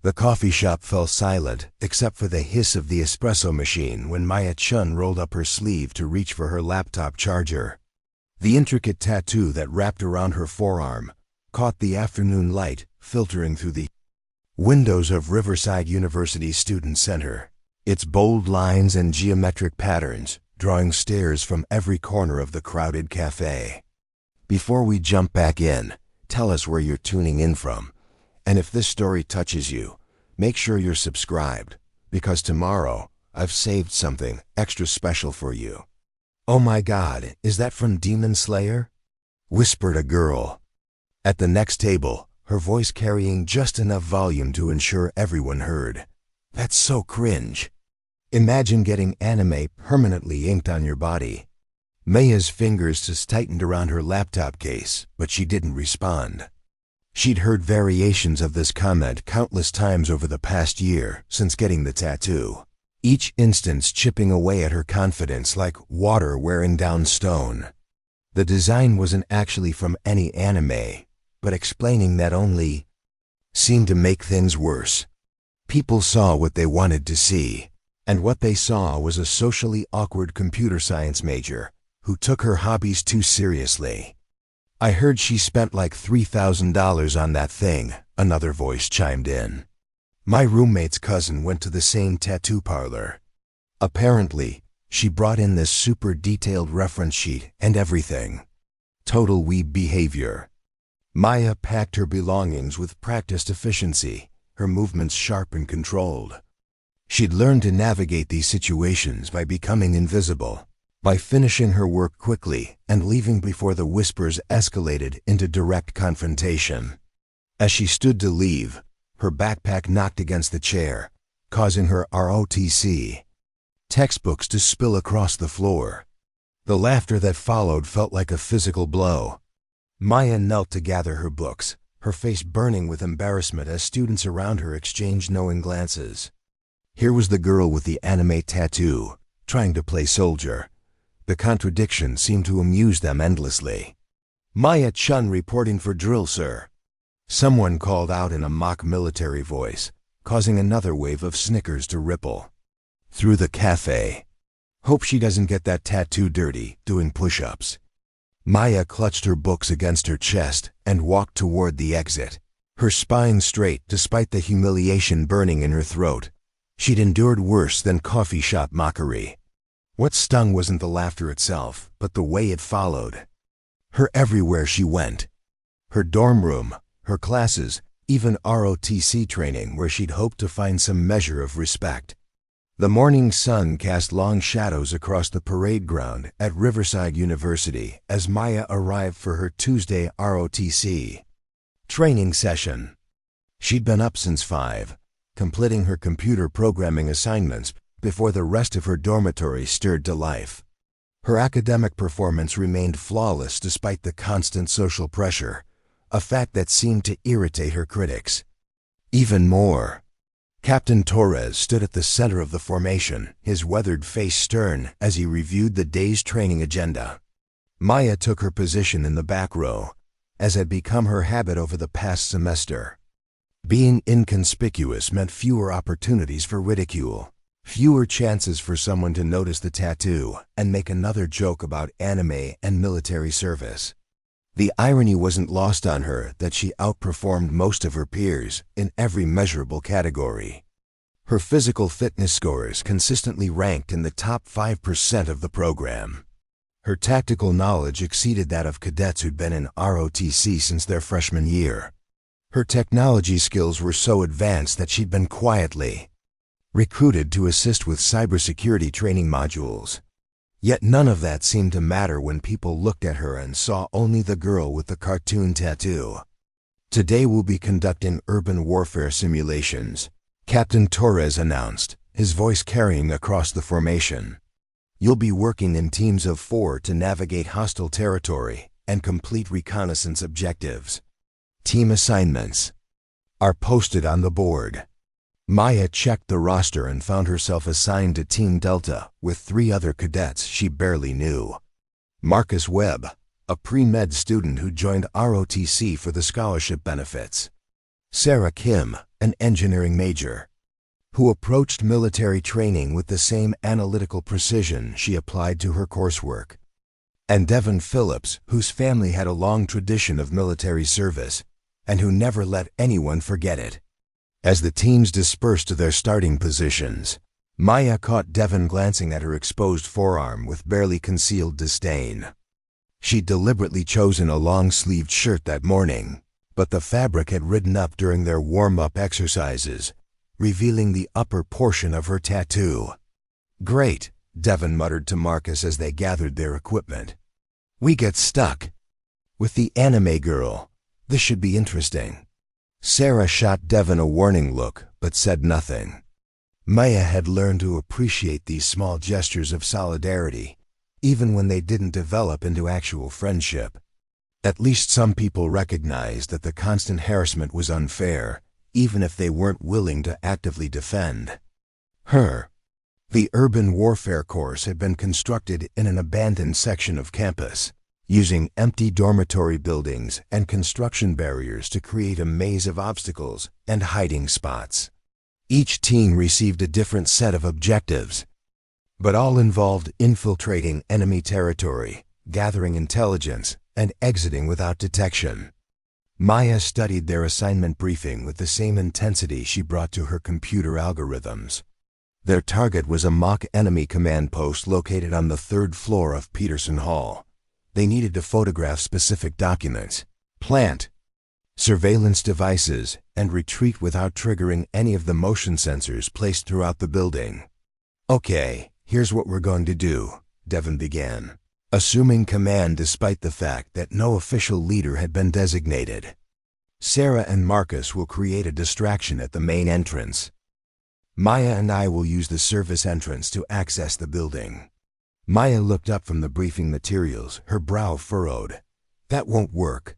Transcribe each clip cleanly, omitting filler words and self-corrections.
The coffee shop fell silent, except for the hiss of the espresso machine when Maya Chun rolled up her sleeve to reach for her laptop charger. The intricate tattoo that wrapped around her forearm caught the afternoon light filtering through the windows of Riverside University Student Center, its bold lines and geometric patterns drawing stares from every corner of the crowded cafe. Before we jump back in, tell us where you're tuning in from. And if this story touches you, make sure you're subscribed, because tomorrow I've saved something extra special for you. "Oh my God, is that from Demon Slayer?" whispered a girl at the next table, her voice carrying just enough volume to ensure everyone heard. "That's so cringe. Imagine getting anime permanently inked on your body." Maya's fingers just tightened around her laptop case, but she didn't respond. She'd heard variations of this comment countless times over the past year since getting the tattoo, each instance chipping away at her confidence like water wearing down stone. The design wasn't actually from any anime, but explaining that only seemed to make things worse. People saw what they wanted to see, and what they saw was a socially awkward computer science major who took her hobbies too seriously. "I heard she spent like $3,000 on that thing," another voice chimed in. "My roommate's cousin went to the same tattoo parlor. Apparently, she brought in this super detailed reference sheet and everything. Total weeb behavior." Maya packed her belongings with practiced efficiency, her movements sharp and controlled. She'd learned to navigate these situations by becoming invisible, by finishing her work quickly and leaving before the whispers escalated into direct confrontation. As she stood to leave, her backpack knocked against the chair, causing her ROTC textbooks to spill across the floor. The laughter that followed felt like a physical blow. Maya knelt to gather her books, her face burning with embarrassment as students around her exchanged knowing glances. Here was the girl with the anime tattoo, trying to play soldier. The contradiction seemed to amuse them endlessly. "Maya Chun reporting for drill, sir," someone called out in a mock military voice, causing another wave of snickers to ripple through the cafe. "Hope she doesn't get that tattoo dirty doing push-ups." Maya clutched her books against her chest and walked toward the exit, her spine straight despite the humiliation burning in her throat. She'd endured worse than coffee shop mockery. What stung wasn't the laughter itself, but the way it followed her everywhere she went. Her dorm room, her classes, even ROTC training where she'd hoped to find some measure of respect. The morning sun cast long shadows across the parade ground at Riverside University as Maya arrived for her Tuesday ROTC training session. She'd been up since 5, completing her computer programming assignments before the rest of her dormitory stirred to life. Her academic performance remained flawless despite the constant social pressure, a fact that seemed to irritate her critics. Even more, Captain Torres stood at the center of the formation, his weathered face stern as he reviewed the day's training agenda. Maya took her position in the back row, as had become her habit over the past semester. Being inconspicuous meant fewer opportunities for ridicule, fewer chances for someone to notice the tattoo and make another joke about anime and military service. The irony wasn't lost on her that she outperformed most of her peers in every measurable category. Her physical fitness scores consistently ranked in the top 5% of the program. Her tactical knowledge exceeded that of cadets who'd been in ROTC since their freshman year. Her technology skills were so advanced that she'd been quietly recruited to assist with cybersecurity training modules. Yet none of that seemed to matter when people looked at her and saw only the girl with the cartoon tattoo. "Today we'll be conducting urban warfare simulations," Captain Torres announced, his voice carrying across the formation. "You'll be working in teams of 4 to navigate hostile territory and complete reconnaissance objectives. Team assignments are posted on the board." Maya checked the roster and found herself assigned to Team Delta with 3 other cadets she barely knew. Marcus Webb, a pre-med student who joined ROTC for the scholarship benefits. Sarah Kim, an engineering major, who approached military training with the same analytical precision she applied to her coursework. And Devon Phillips, whose family had a long tradition of military service, and who never let anyone forget it. As the teams dispersed to their starting positions, Maya caught Devon glancing at her exposed forearm with barely concealed disdain. She'd deliberately chosen a long-sleeved shirt that morning, but the fabric had ridden up during their warm-up exercises, revealing the upper portion of her tattoo. "Great," Devon muttered to Marcus as they gathered their equipment. "We get stuck with the anime girl. This should be interesting." Sarah shot Devon a warning look, but said nothing. Maya had learned to appreciate these small gestures of solidarity, even when they didn't develop into actual friendship. At least some people recognized that the constant harassment was unfair, even if they weren't willing to actively defend her. The urban warfare course had been constructed in an abandoned section of campus, using empty dormitory buildings and construction barriers to create a maze of obstacles and hiding spots. Each team received a different set of objectives, but all involved infiltrating enemy territory, gathering intelligence, and exiting without detection. Maya studied their assignment briefing with the same intensity she brought to her computer algorithms. Their target was a mock enemy command post located on the 3rd floor of Peterson Hall. They needed to photograph specific documents, plant surveillance devices, and retreat without triggering any of the motion sensors placed throughout the building. "Okay, here's what we're going to do," Devon began, assuming command despite the fact that no official leader had been designated. "Sarah and Marcus will create a distraction at the main entrance. Maya and I will use the service entrance to access the building." Maya looked up from the briefing materials, her brow furrowed. "That won't work.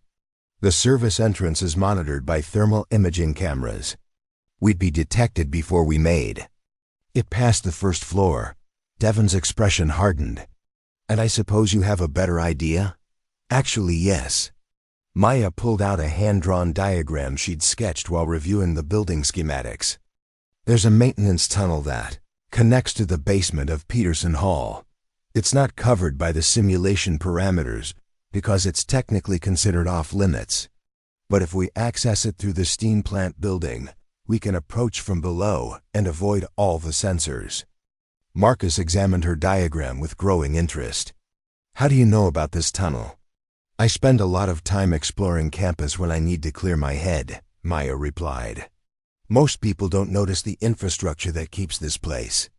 The service entrance is monitored by thermal imaging cameras. We'd be detected before we made it past the 1st floor." Devon's expression hardened. "And I suppose you have a better idea?" "Actually, yes." Maya pulled out a hand-drawn diagram she'd sketched while reviewing the building schematics. "There's a maintenance tunnel that connects to the basement of Peterson Hall. It's not covered by the simulation parameters because it's technically considered off-limits. But if we access it through the steam plant building, we can approach from below and avoid all the sensors." Marcus examined her diagram with growing interest. "How do you know about this tunnel?" "I spend a lot of time exploring campus when I need to clear my head," Maya replied. "Most people don't notice the infrastructure that keeps this place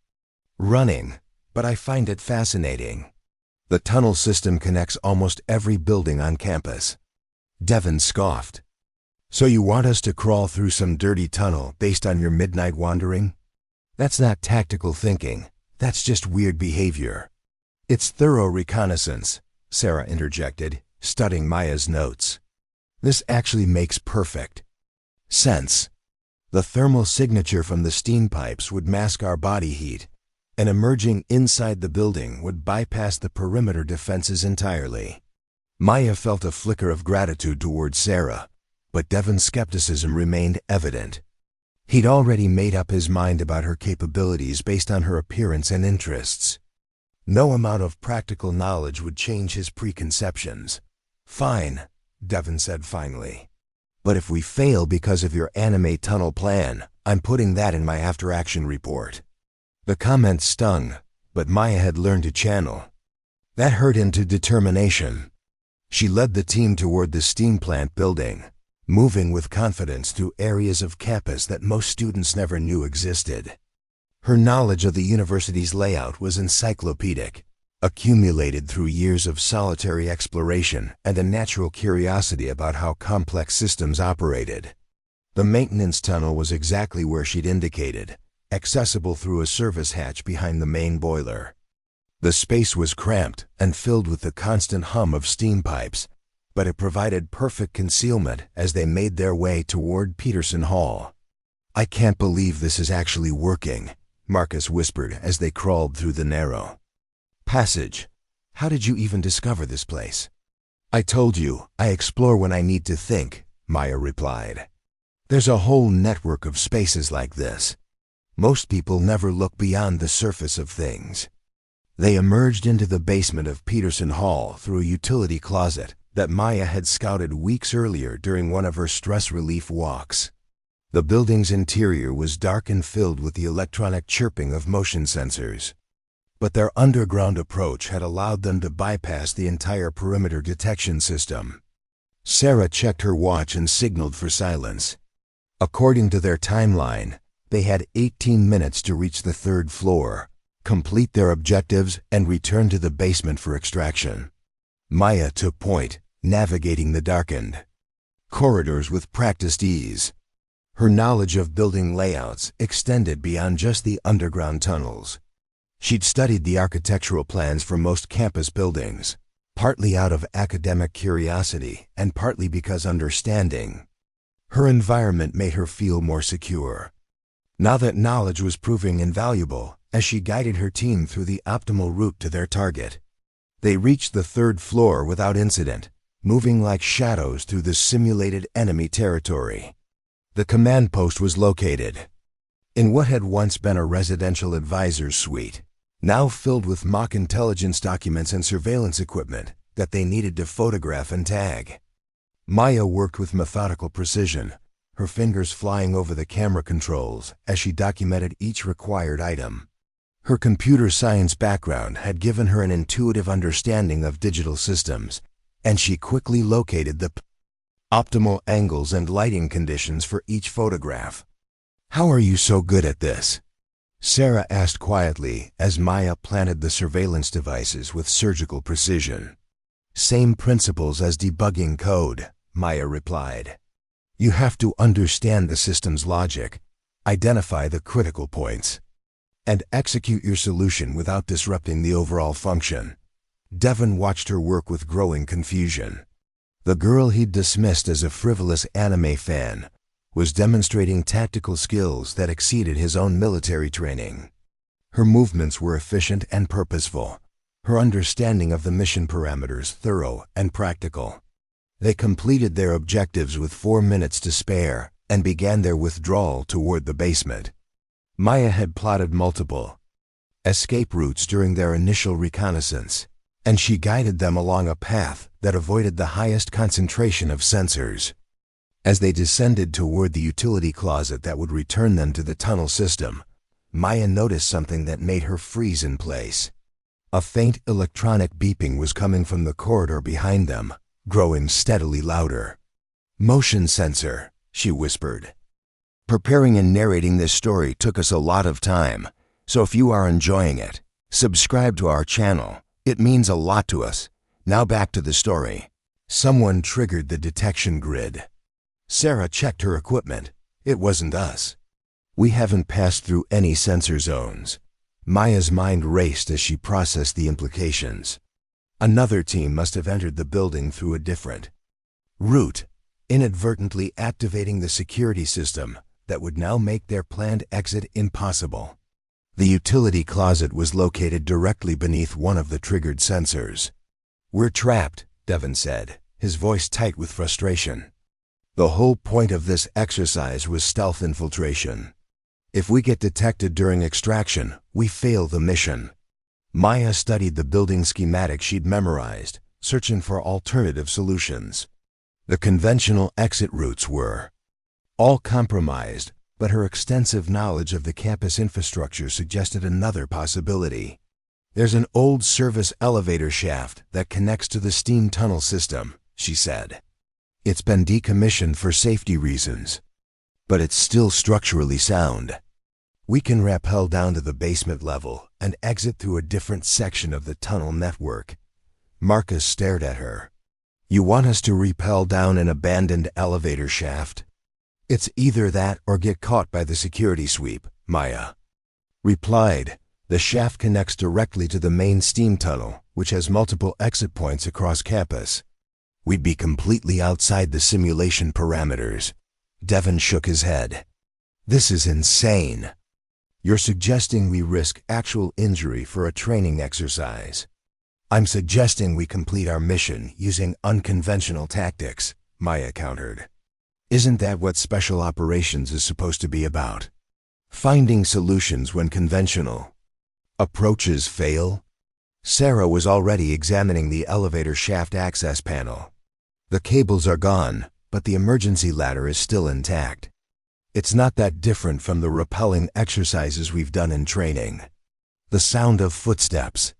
running, but I find it fascinating. The tunnel system connects almost every building on campus." Devon scoffed. "So you want us to crawl through some dirty tunnel based on your midnight wandering? That's not tactical thinking. That's just weird behavior." "It's thorough reconnaissance," Sarah interjected, studying Maya's notes. "This actually makes perfect sense. The thermal signature from the steam pipes would mask our body heat, and emerging inside the building would bypass the perimeter defenses entirely." Maya felt a flicker of gratitude towards Sarah, but Devon's skepticism remained evident. He'd already made up his mind about her capabilities based on her appearance and interests. No amount of practical knowledge would change his preconceptions. "Fine," Devon said finally. "But if we fail because of your anime tunnel plan, I'm putting that in my after-action report." The comment stung, but Maya had learned to channel that hurt into determination. She led the team toward the steam plant building, moving with confidence through areas of campus that most students never knew existed. Her knowledge of the university's layout was encyclopedic, accumulated through years of solitary exploration and a natural curiosity about how complex systems operated. The maintenance tunnel was exactly where she'd indicated, accessible through a service hatch behind the main boiler. The space was cramped and filled with the constant hum of steam pipes, but it provided perfect concealment as they made their way toward Peterson Hall. "I can't believe this is actually working," Marcus whispered as they crawled through the narrow passage. "How did you even discover this place?" "I told you, I explore when I need to think," Maya replied. There's a whole network of spaces like this. Most people never look beyond the surface of things. They emerged into the basement of Peterson Hall through a utility closet that Maya had scouted weeks earlier during one of her stress relief walks. The building's interior was dark and filled with the electronic chirping of motion sensors. But their underground approach had allowed them to bypass the entire perimeter detection system. Sarah checked her watch and signaled for silence. According to their timeline, they had 18 minutes to reach the third floor, complete their objectives, and return to the basement for extraction. Maya took point, navigating the darkened corridors with practiced ease. Her knowledge of building layouts extended beyond just the underground tunnels. She'd studied the architectural plans for most campus buildings, partly out of academic curiosity and partly because understanding her environment made her feel more secure. Now that knowledge was proving invaluable as she guided her team through the optimal route to their target. They reached the third floor without incident, moving like shadows through the simulated enemy territory. The command post was located in what had once been a residential advisor's suite, now filled with mock intelligence documents and surveillance equipment that they needed to photograph and tag. Maya worked with methodical precision, her fingers flying over the camera controls as she documented each required item. Her computer science background had given her an intuitive understanding of digital systems, and she quickly located the optimal angles and lighting conditions for each photograph. "How are you so good at this?" Sarah asked quietly as Maya planted the surveillance devices with surgical precision. "Same principles as debugging code," Maya replied. "You have to understand the system's logic, identify the critical points, and execute your solution without disrupting the overall function." Devon watched her work with growing confusion. The girl he'd dismissed as a frivolous anime fan was demonstrating tactical skills that exceeded his own military training. Her movements were efficient and purposeful, her understanding of the mission parameters thorough and practical. They completed their objectives with 4 minutes to spare and began their withdrawal toward the basement. Maya had plotted multiple escape routes during their initial reconnaissance, and she guided them along a path that avoided the highest concentration of sensors. As they descended toward the utility closet that would return them to the tunnel system, Maya noticed something that made her freeze in place. A faint electronic beeping was coming from the corridor behind them, growing steadily louder. "Motion sensor," she whispered. "Preparing and narrating this story took us a lot of time, so if you are enjoying it, subscribe to our channel. It means a lot to us. Now back to the story." Someone triggered the detection grid. Sarah checked her equipment. "It wasn't us. We haven't passed through any sensor zones." Maya's mind raced as she processed the implications. Another team must have entered the building through a different route, inadvertently activating the security system that would now make their planned exit impossible. The utility closet was located directly beneath one of the triggered sensors. "We're trapped," Devon said, his voice tight with frustration. "The whole point of this exercise was stealth infiltration. If we get detected during extraction, we fail the mission." Maya studied the building schematic she'd memorized, searching for alternative solutions. The conventional exit routes were all compromised, but her extensive knowledge of the campus infrastructure suggested another possibility. "There's an old service elevator shaft that connects to the steam tunnel system," she said. "It's been decommissioned for safety reasons, but it's still structurally sound. We can rappel down to the basement level and exit through a different section of the tunnel network." Marcus stared at her. "You want us to rappel down an abandoned elevator shaft?" "It's either that or get caught by the security sweep," Maya replied. "The shaft connects directly to the main steam tunnel, which has multiple exit points across campus. We'd be completely outside the simulation parameters." Devon shook his head. "This is insane. You're suggesting we risk actual injury for a training exercise." "I'm suggesting we complete our mission using unconventional tactics," Maya countered. Isn't that what special operations is supposed to be about? Finding solutions when conventional approaches fail? Sarah was already examining the elevator shaft access panel. The cables are gone, but the emergency ladder is still intact. It's not that different from the rappelling exercises we've done in training. The sound of footsteps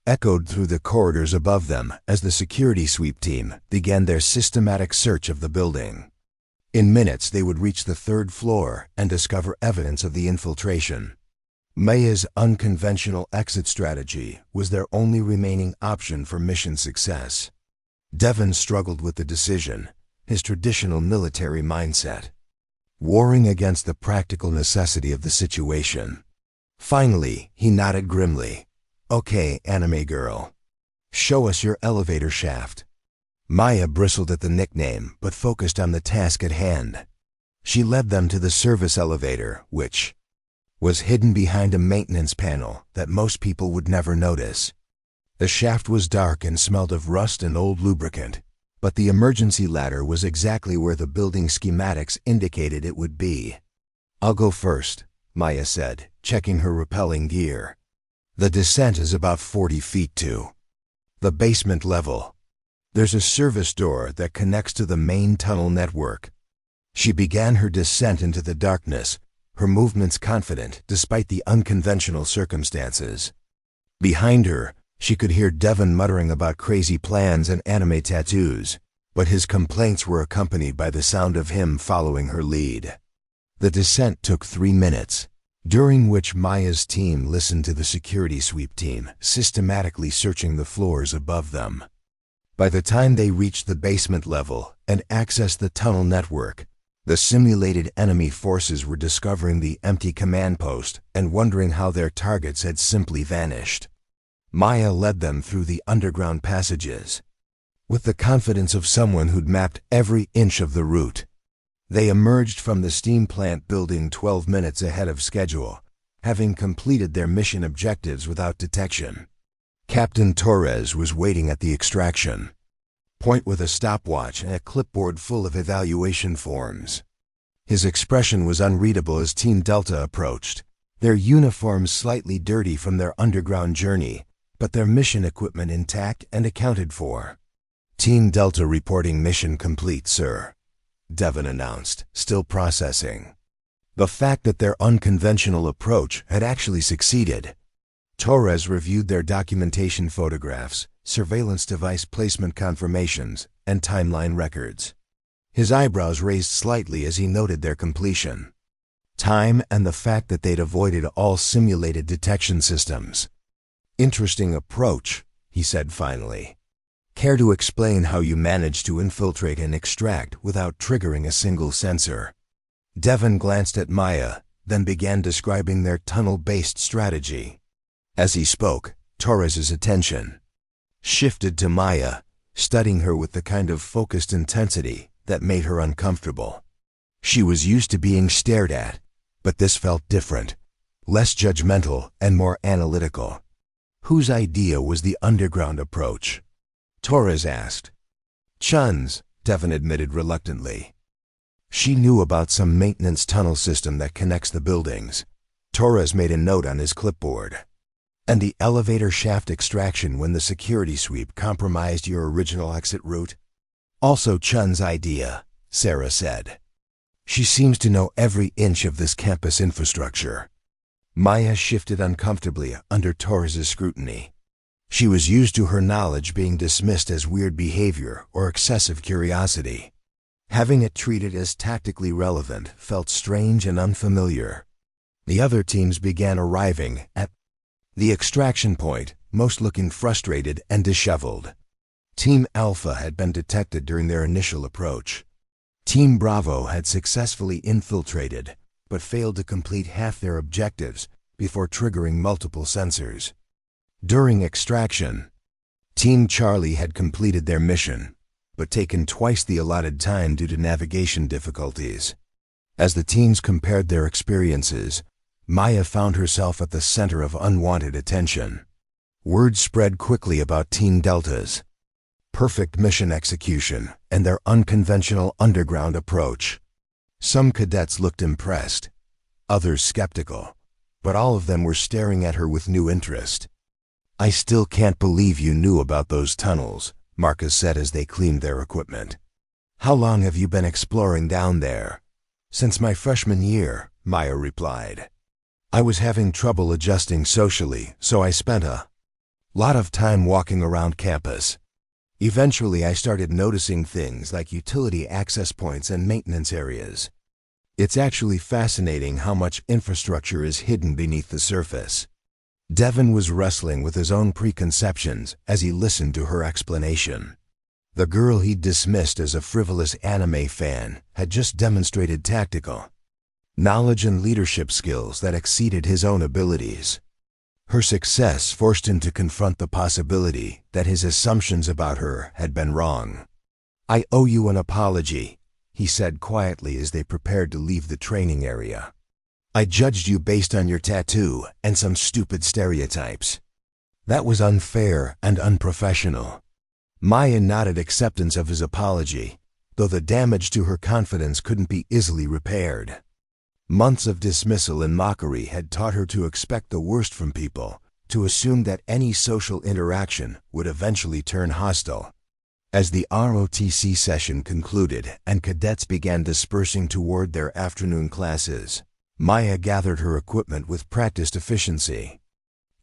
echoed through the corridors above them as the security sweep team began their systematic search of the building. In minutes, they would reach the third floor and discover evidence of the infiltration. Maya's unconventional exit strategy was their only remaining option for mission success. Devon struggled with the decision, his traditional military mindset, warring against the practical necessity of the situation. Finally, he nodded grimly. "Okay, anime girl. Show us your elevator shaft." Maya bristled at the nickname, but focused on the task at hand. She led them to the service elevator, which was hidden behind a maintenance panel that most people would never notice. The shaft was dark and smelled of rust and old lubricant, but the emergency ladder was exactly where the building schematics indicated it would be. "I'll go first," Maya said, checking her rappelling gear. "The descent is about 40 feet to the basement level. There's a service door that connects to the main tunnel network." She began her descent into the darkness, her movements confident despite the unconventional circumstances. Behind her, she could hear Devon muttering about crazy plans and anime tattoos, but his complaints were accompanied by the sound of him following her lead. The descent took 3 minutes, during which Maya's team listened to the security sweep team systematically searching the floors above them. By the time they reached the basement level and accessed the tunnel network, the simulated enemy forces were discovering the empty command post and wondering how their targets had simply vanished. Maya led them through the underground passages. With the confidence of someone who'd mapped every inch of the route, they emerged from the steam plant building 12 minutes ahead of schedule, having completed their mission objectives without detection. Captain Torres was waiting at the extraction point with a stopwatch and a clipboard full of evaluation forms. His expression was unreadable as Team Delta approached, their uniforms slightly dirty from their underground journey, but their mission equipment intact and accounted for. "Team Delta reporting mission complete, sir," Devon announced, still processing the fact that their unconventional approach had actually succeeded. Torres reviewed their documentation photographs, surveillance device placement confirmations, and timeline records. His eyebrows raised slightly as he noted their completion time and the fact that they'd avoided all simulated detection systems. "Interesting approach," he said finally. "Care to explain how you managed to infiltrate and extract without triggering a single sensor?" Devon glanced at Maya, then began describing their tunnel-based strategy. As he spoke, Torres's attention shifted to Maya, studying her with the kind of focused intensity that made her uncomfortable. She was used to being stared at, but this felt different, less judgmental and more analytical. "Whose idea was the underground approach?" Torres asked. "Chun's," Devon admitted reluctantly. "She knew about some maintenance tunnel system that connects the buildings." Torres made a note on his clipboard. "And the elevator shaft extraction when the security sweep compromised your original exit route?" "Also Chun's idea," Sarah said. "She seems to know every inch of this campus infrastructure." Maya shifted uncomfortably under Torres's scrutiny. She was used to her knowledge being dismissed as weird behavior or excessive curiosity. Having it treated as tactically relevant felt strange and unfamiliar. The other teams began arriving at the extraction point, most looking frustrated and disheveled. Team Alpha had been detected during their initial approach. Team Bravo had successfully infiltrated, but failed to complete half their objectives before triggering multiple sensors. During extraction, Team Charlie had completed their mission, but taken twice the allotted time due to navigation difficulties. As the teams compared their experiences, Maya found herself at the center of unwanted attention. Word spread quickly about Team Delta's perfect mission execution, and their unconventional underground approach. Some cadets looked impressed, others skeptical, but all of them were staring at her with new interest. "I still can't believe you knew about those tunnels," Marcus said as they cleaned their equipment. "How long have you been exploring down there?" "Since my freshman year," Maya replied. "I was having trouble adjusting socially, so I spent a lot of time walking around campus. Eventually, I started noticing things like utility access points and maintenance areas. It's actually fascinating how much infrastructure is hidden beneath the surface." Devin was wrestling with his own preconceptions as he listened to her explanation. The girl he'd dismissed as a frivolous anime fan had just demonstrated tactical knowledge and leadership skills that exceeded his own abilities. Her success forced him to confront the possibility that his assumptions about her had been wrong. "I owe you an apology," he said quietly as they prepared to leave the training area. "I judged you based on your tattoo and some stupid stereotypes. That was unfair and unprofessional." Maya nodded acceptance of his apology, though the damage to her confidence couldn't be easily repaired. Months of dismissal and mockery had taught her to expect the worst from people, to assume that any social interaction would eventually turn hostile. As the ROTC session concluded and cadets began dispersing toward their afternoon classes, Maya gathered her equipment with practiced efficiency.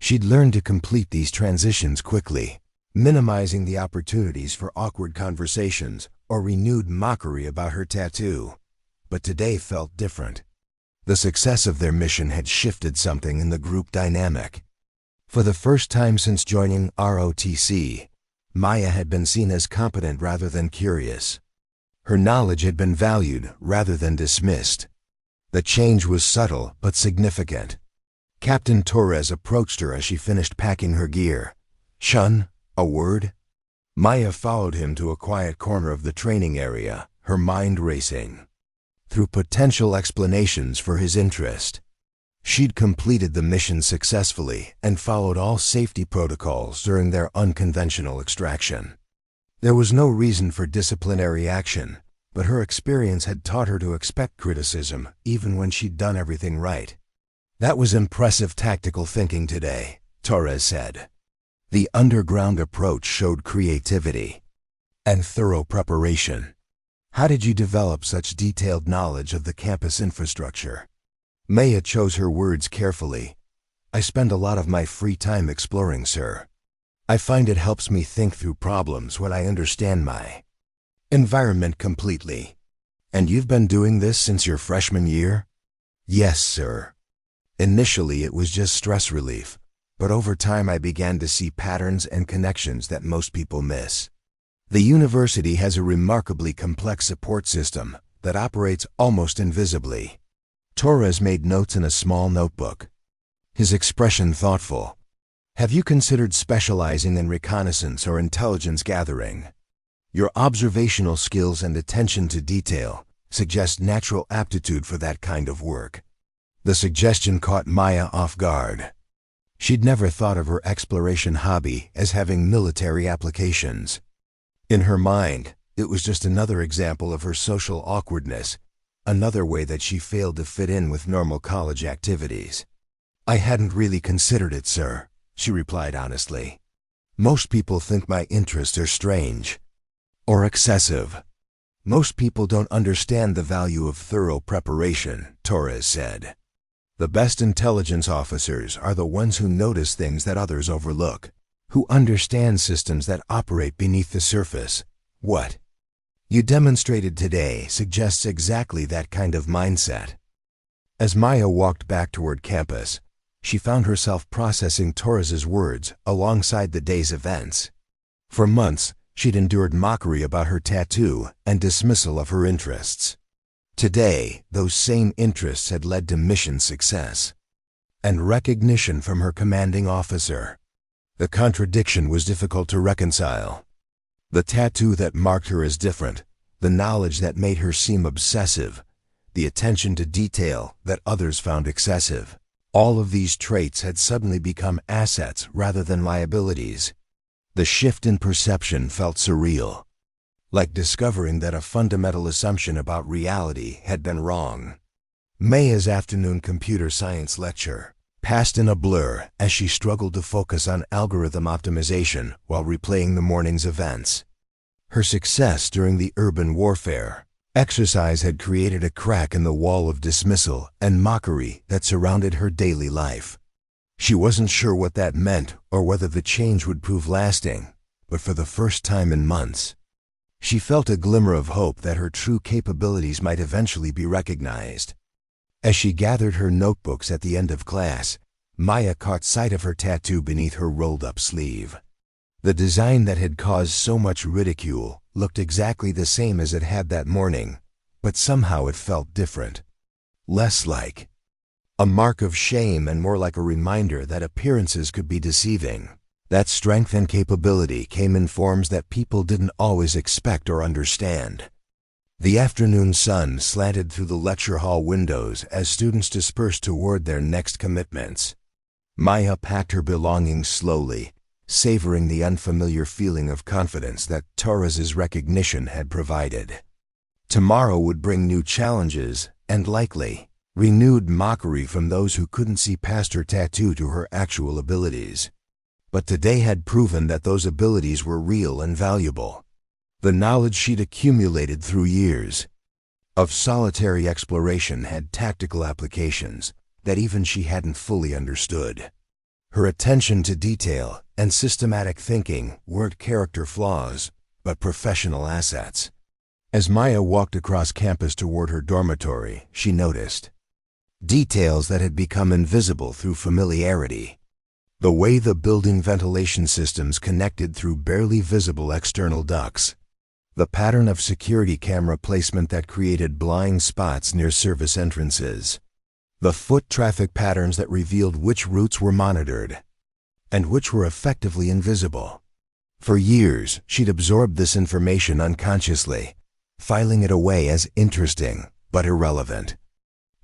She'd learned to complete these transitions quickly, minimizing the opportunities for awkward conversations or renewed mockery about her tattoo. But today felt different. The success of their mission had shifted something in the group dynamic. For the first time since joining ROTC, Maya had been seen as competent rather than curious. Her knowledge had been valued rather than dismissed. The change was subtle but significant. Captain Torres approached her as she finished packing her gear. "Shun, a word?" Maya followed him to a quiet corner of the training area, her mind racing through potential explanations for his interest. She'd completed the mission successfully and followed all safety protocols during their unconventional extraction. There was no reason for disciplinary action, but her experience had taught her to expect criticism even when she'd done everything right. "That was impressive tactical thinking today," Torres said. "The underground approach showed creativity and thorough preparation. How did you develop such detailed knowledge of the campus infrastructure?" Maya chose her words carefully. "I spend a lot of my free time exploring, sir. I find it helps me think through problems when I understand my environment completely." "And you've been doing this since your freshman year?" "Yes, sir. Initially it was just stress relief, but over time I began to see patterns and connections that most people miss. The university has a remarkably complex support system that operates almost invisibly." Torres made notes in a small notebook, his expression thoughtful. "Have you considered specializing in reconnaissance or intelligence gathering? Your observational skills and attention to detail suggest natural aptitude for that kind of work." The suggestion caught Maya off guard. She'd never thought of her exploration hobby as having military applications. In her mind, it was just another example of her social awkwardness, another way that she failed to fit in with normal college activities. "I hadn't really considered it, sir," she replied honestly. "Most people think my interests are strange or excessive." "Most people don't understand the value of thorough preparation," Torres said. "The best intelligence officers are the ones who notice things that others overlook, who understand systems that operate beneath the surface. What you demonstrated today suggests exactly that kind of mindset." As Maya walked back toward campus, she found herself processing Torres's words alongside the day's events. For months, she'd endured mockery about her tattoo and dismissal of her interests. Today, those same interests had led to mission success and recognition from her commanding officer. The contradiction was difficult to reconcile. The tattoo that marked her as different, the knowledge that made her seem obsessive, the attention to detail that others found excessive. All of these traits had suddenly become assets rather than liabilities. The shift in perception felt surreal, like discovering that a fundamental assumption about reality had been wrong. Maya's afternoon computer science lecture passed in a blur as she struggled to focus on algorithm optimization while replaying the morning's events. Her success during the urban warfare exercise had created a crack in the wall of dismissal and mockery that surrounded her daily life. She wasn't sure what that meant or whether the change would prove lasting, but for the first time in months, she felt a glimmer of hope that her true capabilities might eventually be recognized. As she gathered her notebooks at the end of class, Maya caught sight of her tattoo beneath her rolled-up sleeve. The design that had caused so much ridicule looked exactly the same as it had that morning, but somehow it felt different. Less like a mark of shame and more like a reminder that appearances could be deceiving. That strength and capability came in forms that people didn't always expect or understand. The afternoon sun slanted through the lecture hall windows as students dispersed toward their next commitments. Maya packed her belongings slowly, savoring the unfamiliar feeling of confidence that Torres's recognition had provided. Tomorrow would bring new challenges and likely renewed mockery from those who couldn't see past her tattoo to her actual abilities. But today had proven that those abilities were real and valuable. The knowledge she'd accumulated through years of solitary exploration had tactical applications that even she hadn't fully understood. Her attention to detail and systematic thinking weren't character flaws, but professional assets. As Maya walked across campus toward her dormitory, she noticed details that had become invisible through familiarity. The way the building ventilation systems connected through barely visible external ducts. The pattern of security camera placement that created blind spots near service entrances. The foot traffic patterns that revealed which routes were monitored and which were effectively invisible. For years, she'd absorbed this information unconsciously, filing it away as interesting but irrelevant.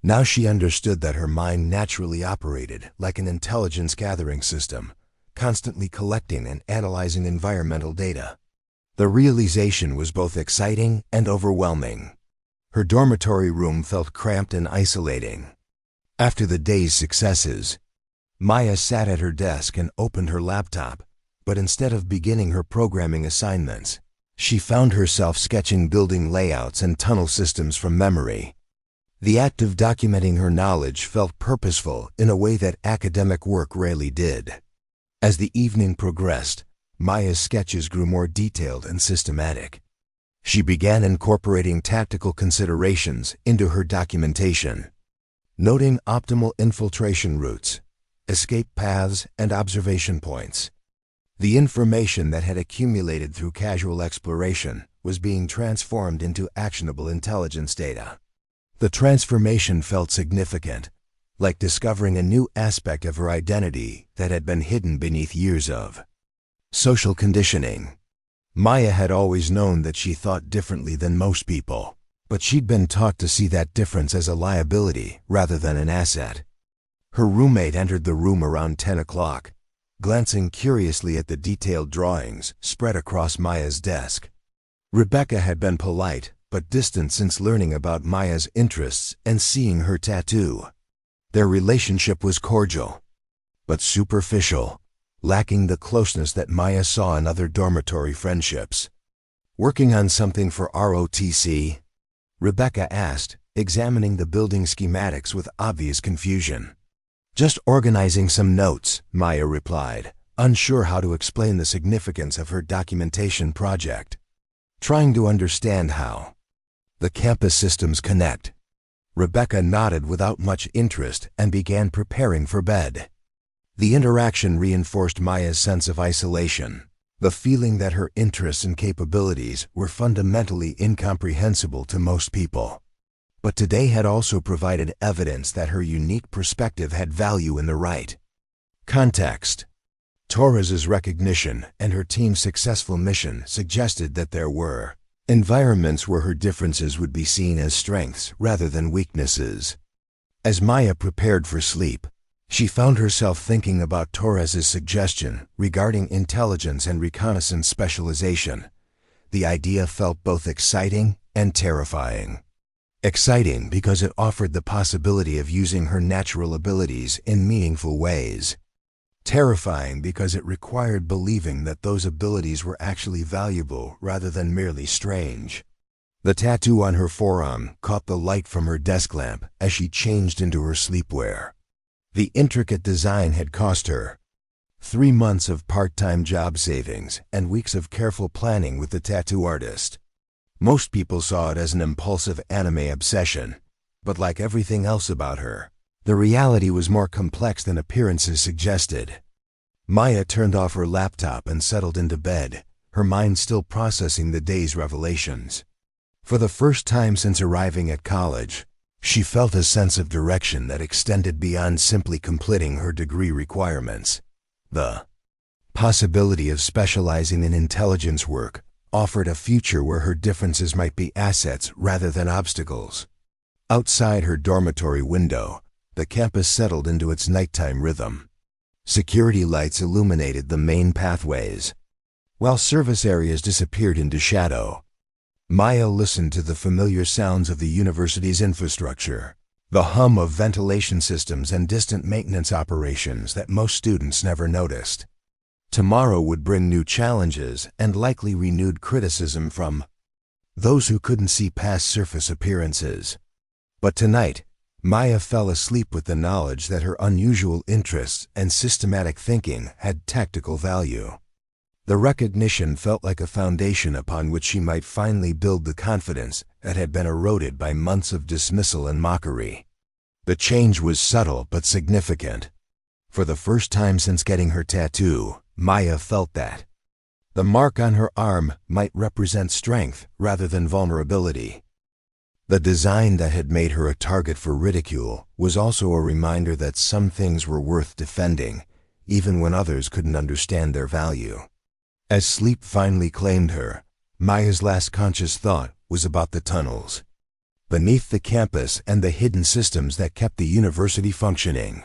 Now she understood that her mind naturally operated like an intelligence gathering system, constantly collecting and analyzing environmental data. The realization was both exciting and overwhelming. Her dormitory room felt cramped and isolating. After the day's successes, Maya sat at her desk and opened her laptop, but instead of beginning her programming assignments, she found herself sketching building layouts and tunnel systems from memory. The act of documenting her knowledge felt purposeful in a way that academic work rarely did. As the evening progressed, Maya's sketches grew more detailed and systematic. She began incorporating tactical considerations into her documentation, noting optimal infiltration routes, escape paths, and observation points. The information that had accumulated through casual exploration was being transformed into actionable intelligence data. The transformation felt significant, like discovering a new aspect of her identity that had been hidden beneath years of social conditioning. Maya had always known that she thought differently than most people, but she'd been taught to see that difference as a liability rather than an asset. Her roommate entered the room around 10 o'clock, glancing curiously at the detailed drawings spread across Maya's desk. Rebecca had been polite but distant since learning about Maya's interests and seeing her tattoo. Their relationship was cordial, but superficial, lacking the closeness that Maya saw in other dormitory friendships. "Working on something for ROTC?" Rebecca asked, examining the building schematics with obvious confusion. "Just organizing some notes," Maya replied, unsure how to explain the significance of her documentation project. "Trying to understand how the campus systems connect." Rebecca nodded without much interest and began preparing for bed. The interaction reinforced Maya's sense of isolation, the feeling that her interests and capabilities were fundamentally incomprehensible to most people. But today had also provided evidence that her unique perspective had value in the right context. Torres's recognition and her team's successful mission suggested that there were environments where her differences would be seen as strengths rather than weaknesses. As Maya prepared for sleep, She found herself thinking about Torres's suggestion regarding intelligence and reconnaissance specialization. The idea felt both exciting and terrifying. Exciting because it offered the possibility of using her natural abilities in meaningful ways. Terrifying because it required believing that those abilities were actually valuable rather than merely strange. The tattoo on her forearm caught the light from her desk lamp as she changed into her sleepwear. The intricate design had cost her 3 months of part-time job savings and weeks of careful planning with the tattoo artist. Most people saw it as an impulsive anime obsession, but like everything else about her, the reality was more complex than appearances suggested. Maya turned off her laptop and settled into bed, her mind still processing the day's revelations. For the first time since arriving at college, she felt a sense of direction that extended beyond simply completing her degree requirements. The possibility of specializing in intelligence work offered a future where her differences might be assets rather than obstacles. Outside her dormitory window, the campus settled into its nighttime rhythm. Security lights illuminated the main pathways, while service areas disappeared into shadow. Maya listened to the familiar sounds of the university's infrastructure, the hum of ventilation systems and distant maintenance operations that most students never noticed. Tomorrow would bring new challenges and likely renewed criticism from those who couldn't see past surface appearances. But tonight, Maya fell asleep with the knowledge that her unusual interests and systematic thinking had tactical value. The recognition felt like a foundation upon which she might finally build the confidence that had been eroded by months of dismissal and mockery. The change was subtle but significant. For the first time since getting her tattoo, Maya felt that the mark on her arm might represent strength rather than vulnerability. The design that had made her a target for ridicule was also a reminder that some things were worth defending, even when others couldn't understand their value. As sleep finally claimed her, Maya's last conscious thought was about the tunnels beneath the campus and the hidden systems that kept the university functioning.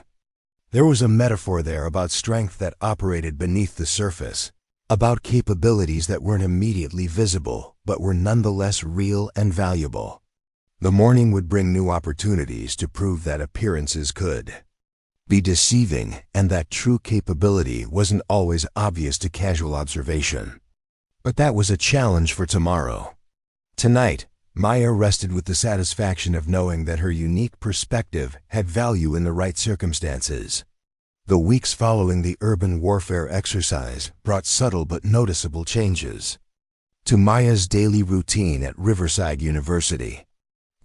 There was a metaphor there about strength that operated beneath the surface, about capabilities that weren't immediately visible but were nonetheless real and valuable. The morning would bring new opportunities to prove that appearances could be deceiving and that true capability wasn't always obvious to casual observation. But that was a challenge for tomorrow. Tonight, Maya rested with the satisfaction of knowing that her unique perspective had value in the right circumstances. The weeks following the urban warfare exercise brought subtle but noticeable changes to Maya's daily routine at Riverside University.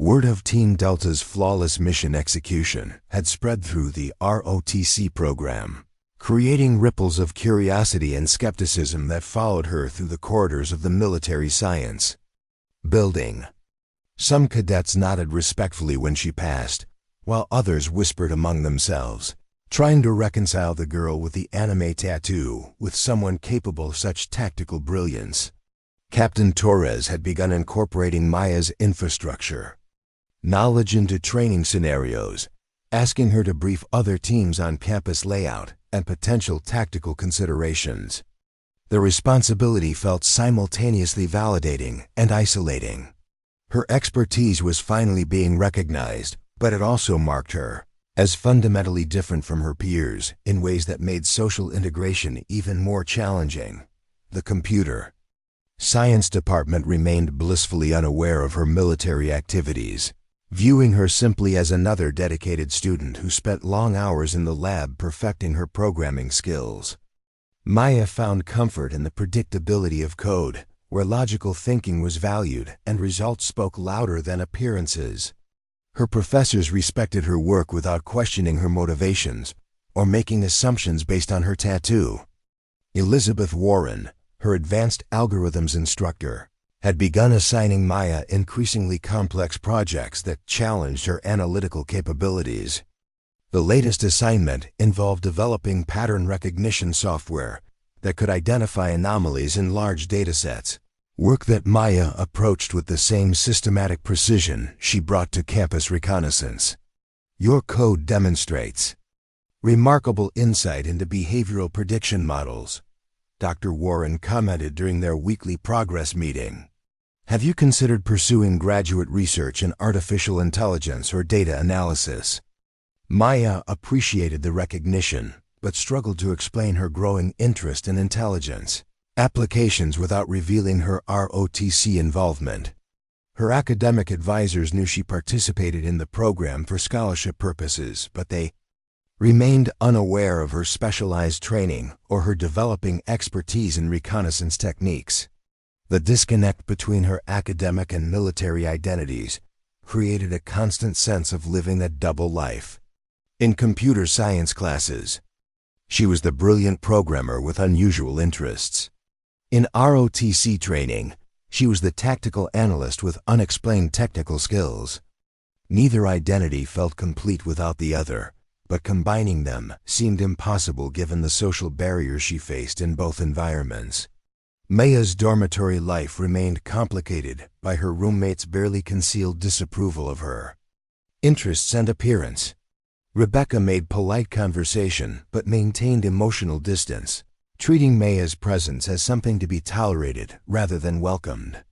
Word of Team Delta's flawless mission execution had spread through the ROTC program, creating ripples of curiosity and skepticism that followed her through the corridors of the military science building. Some cadets nodded respectfully when she passed, while others whispered among themselves, trying to reconcile the girl with the anime tattoo with someone capable of such tactical brilliance. Captain Torres had begun incorporating Maya's infrastructure knowledge into training scenarios, asking her to brief other teams on campus layout and potential tactical considerations. The responsibility felt simultaneously validating and isolating. Her expertise was finally being recognized, but it also marked her as fundamentally different from her peers in ways that made social integration even more challenging. The computer science department remained blissfully unaware of her military activities, viewing her simply as another dedicated student who spent long hours in the lab perfecting her programming skills. Maya found comfort in the predictability of code, where logical thinking was valued and results spoke louder than appearances. Her professors respected her work without questioning her motivations or making assumptions based on her tattoo. Elizabeth Warren, her advanced algorithms instructor, had begun assigning Maya increasingly complex projects that challenged her analytical capabilities. The latest assignment involved developing pattern recognition software that could identify anomalies in large datasets, work that Maya approached with the same systematic precision she brought to campus reconnaissance. "Your code demonstrates Remarkable insight into behavioral prediction models, Dr. Warren commented during their weekly progress meeting. Have you considered pursuing graduate research in artificial intelligence or data analysis? Maya appreciated the recognition, but struggled to explain her growing interest in intelligence applications without revealing her ROTC involvement. Her academic advisors knew she participated in the program for scholarship purposes, but they remained unaware of her specialized training or her developing expertise in reconnaissance techniques. The disconnect between her academic and military identities created a constant sense of living a double life. In computer science classes, she was the brilliant programmer with unusual interests. In ROTC training, she was the tactical analyst with unexplained technical skills. Neither identity felt complete without the other, but combining them seemed impossible given the social barriers she faced in both environments. Maya's dormitory life remained complicated by her roommates' barely concealed disapproval of her interests and appearance. Rebecca made polite conversation but maintained emotional distance, treating Maya's presence as something to be tolerated rather than welcomed.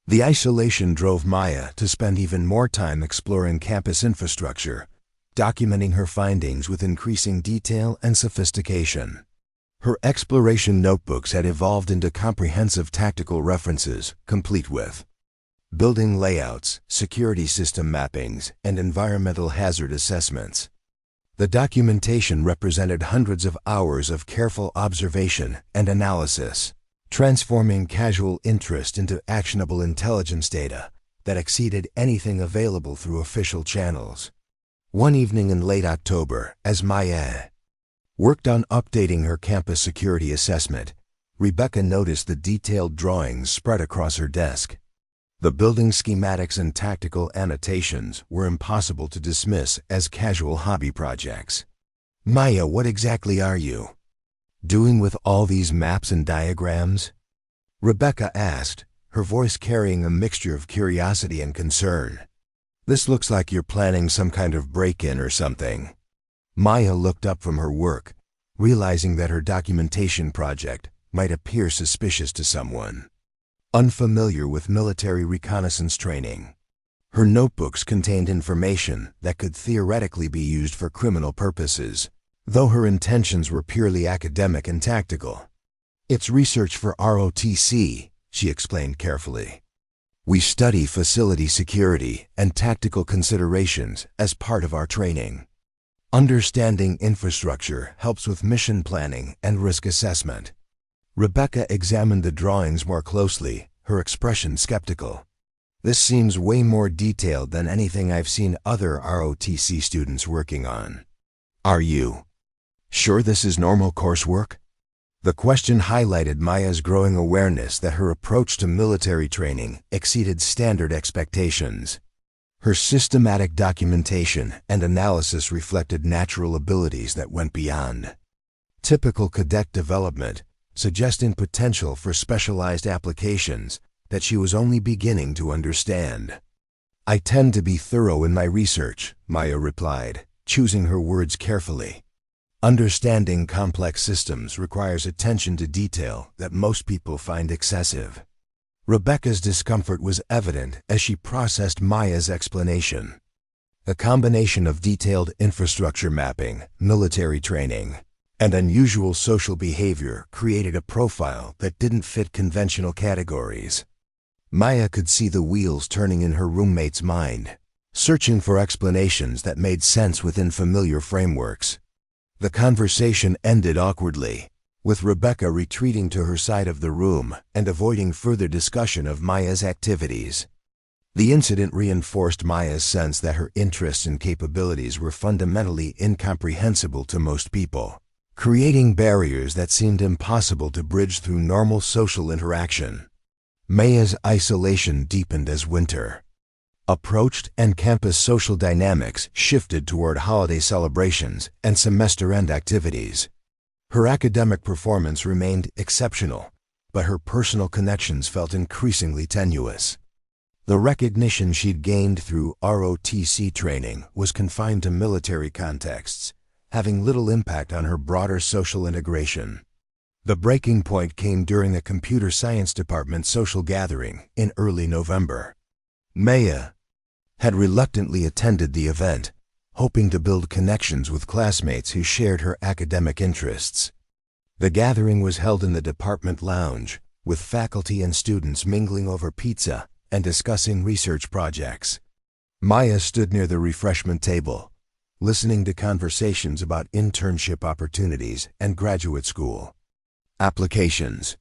The isolation drove Maya to spend even more time exploring campus infrastructure, documenting her findings with increasing detail and sophistication. Her exploration notebooks had evolved into comprehensive tactical references, complete with building layouts, security system mappings, and environmental hazard assessments. The documentation represented hundreds of hours of careful observation and analysis, transforming casual interest into actionable intelligence data that exceeded anything available through official channels. One evening in late October, as Maya worked on updating her campus security assessment, Rebecca noticed the detailed drawings spread across her desk. The building schematics and tactical annotations were impossible to dismiss as casual hobby projects. Maya, what exactly are you doing with all these maps and diagrams? Rebecca asked, her voice carrying a mixture of curiosity and concern. This looks like you're planning some kind of break-in or something. Maya looked up from her work, realizing that her documentation project might appear suspicious to someone unfamiliar with military reconnaissance training. Her notebooks contained information that could theoretically be used for criminal purposes, though her intentions were purely academic and tactical. It's research for ROTC, she explained carefully. We study facility security and tactical considerations as part of our training. Understanding infrastructure helps with mission planning and risk assessment. Rebecca examined the drawings more closely, her expression skeptical. This seems way more detailed than anything I've seen other ROTC students working on. Are you sure this is normal coursework? The question highlighted Maya's growing awareness that her approach to military training exceeded standard expectations. Her systematic documentation and analysis reflected natural abilities that went beyond typical cadet development, suggesting potential for specialized applications that she was only beginning to understand. I tend to be thorough in my research, Maya replied, choosing her words carefully. Understanding complex systems requires attention to detail that most people find excessive. Rebecca's discomfort was evident as she processed Maya's explanation. A combination of detailed infrastructure mapping, military training, and unusual social behavior created a profile that didn't fit conventional categories. Maya could see the wheels turning in her roommate's mind, searching for explanations that made sense within familiar frameworks. The conversation ended awkwardly, with Rebecca retreating to her side of the room and avoiding further discussion of Maya's activities. The incident reinforced Maya's sense that her interests and capabilities were fundamentally incomprehensible to most people, creating barriers that seemed impossible to bridge through normal social interaction. Maya's isolation deepened as winter approached and campus social dynamics shifted toward holiday celebrations and semester-end activities. Her academic performance remained exceptional, but her personal connections felt increasingly tenuous. The recognition she'd gained through ROTC training was confined to military contexts, having little impact on her broader social integration. The breaking point came during the computer science department social gathering in early November. Maya had reluctantly attended the event, hoping to build connections with classmates who shared her academic interests. The gathering was held in the department lounge, with faculty and students mingling over pizza and discussing research projects. Maya stood near the refreshment table, listening to conversations about internship opportunities and graduate school applications.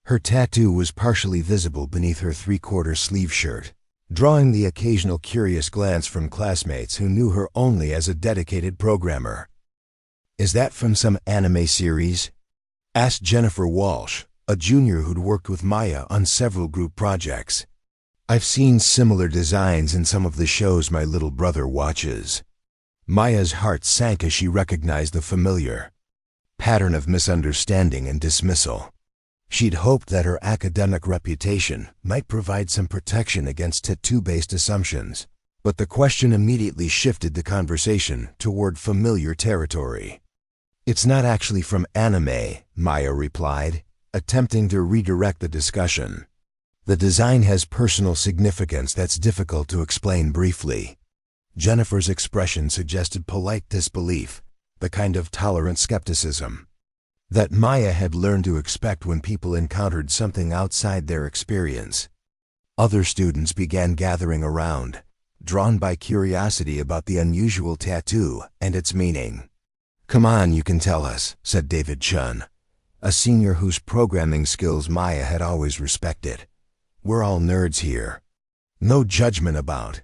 Her tattoo was partially visible beneath her three-quarter sleeve shirt, drawing the occasional curious glance from classmates who knew her only as a dedicated programmer. "Is that from some anime series?" asked Jennifer Walsh, a junior who'd worked with Maya on several group projects. "I've seen similar designs in some of the shows my little brother watches." Maya's heart sank as she recognized the familiar pattern of misunderstanding and dismissal. She'd hoped that her academic reputation might provide some protection against tattoo-based assumptions, but the question immediately shifted the conversation toward familiar territory. "It's not actually from anime," Maya replied, attempting to redirect the discussion. "The design has personal significance that's difficult to explain briefly." Jennifer's expression suggested polite disbelief, the kind of tolerant skepticism that Maya had learned to expect when people encountered something outside their experience. Other students began gathering around, drawn by curiosity about the unusual tattoo and its meaning. "Come on, you can tell us," said David Chun, a senior whose programming skills Maya had always respected. "We're all nerds here. No judgment about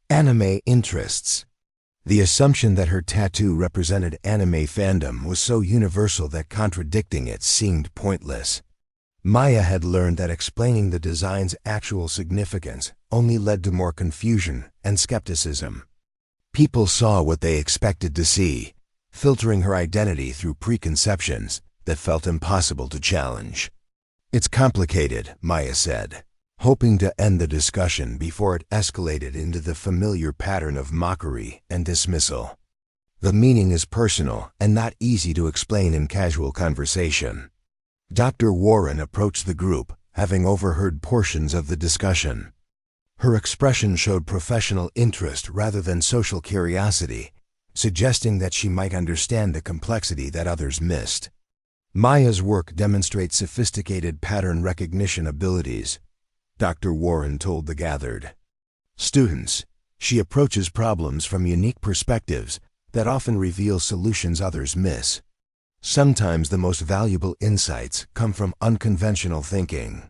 anime interests." The assumption that her tattoo represented anime fandom was so universal that contradicting it seemed pointless. Maya had learned that explaining the design's actual significance only led to more confusion and skepticism. People saw what they expected to see, filtering her identity through preconceptions that felt impossible to challenge. "It's complicated," Maya said, hoping to end the discussion before it escalated into the familiar pattern of mockery and dismissal. "The meaning is personal and not easy to explain in casual conversation." Dr. Warren approached the group, having overheard portions of the discussion. Her expression showed professional interest rather than social curiosity, suggesting that she might understand the complexity that others missed. Maya's work demonstrates sophisticated pattern recognition abilities, Dr. Warren told the gathered students. She approaches problems from unique perspectives that often reveal solutions others miss. Sometimes the most valuable insights come from unconventional thinking.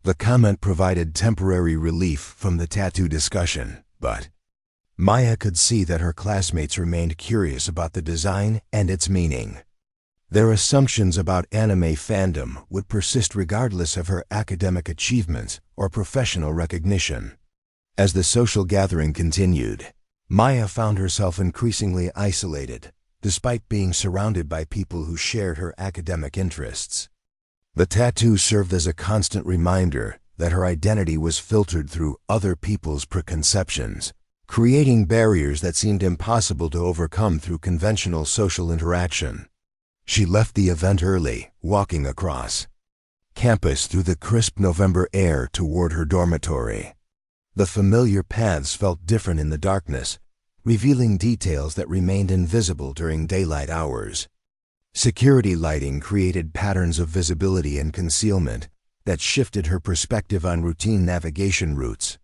The comment provided temporary relief from the tattoo discussion, but Maya could see that her classmates remained curious about the design and its meaning. Their assumptions about anime fandom would persist regardless of her academic achievements or professional recognition. As the social gathering continued, Maya found herself increasingly isolated, despite being surrounded by people who shared her academic interests. The tattoo served as a constant reminder that her identity was filtered through other people's preconceptions, creating barriers that seemed impossible to overcome through conventional social interaction. She left the event early, walking across campus through the crisp November air toward her dormitory. The familiar paths felt different in the darkness, revealing details that remained invisible during daylight hours. Security lighting created patterns of visibility and concealment that shifted her perspective on routine navigation routes.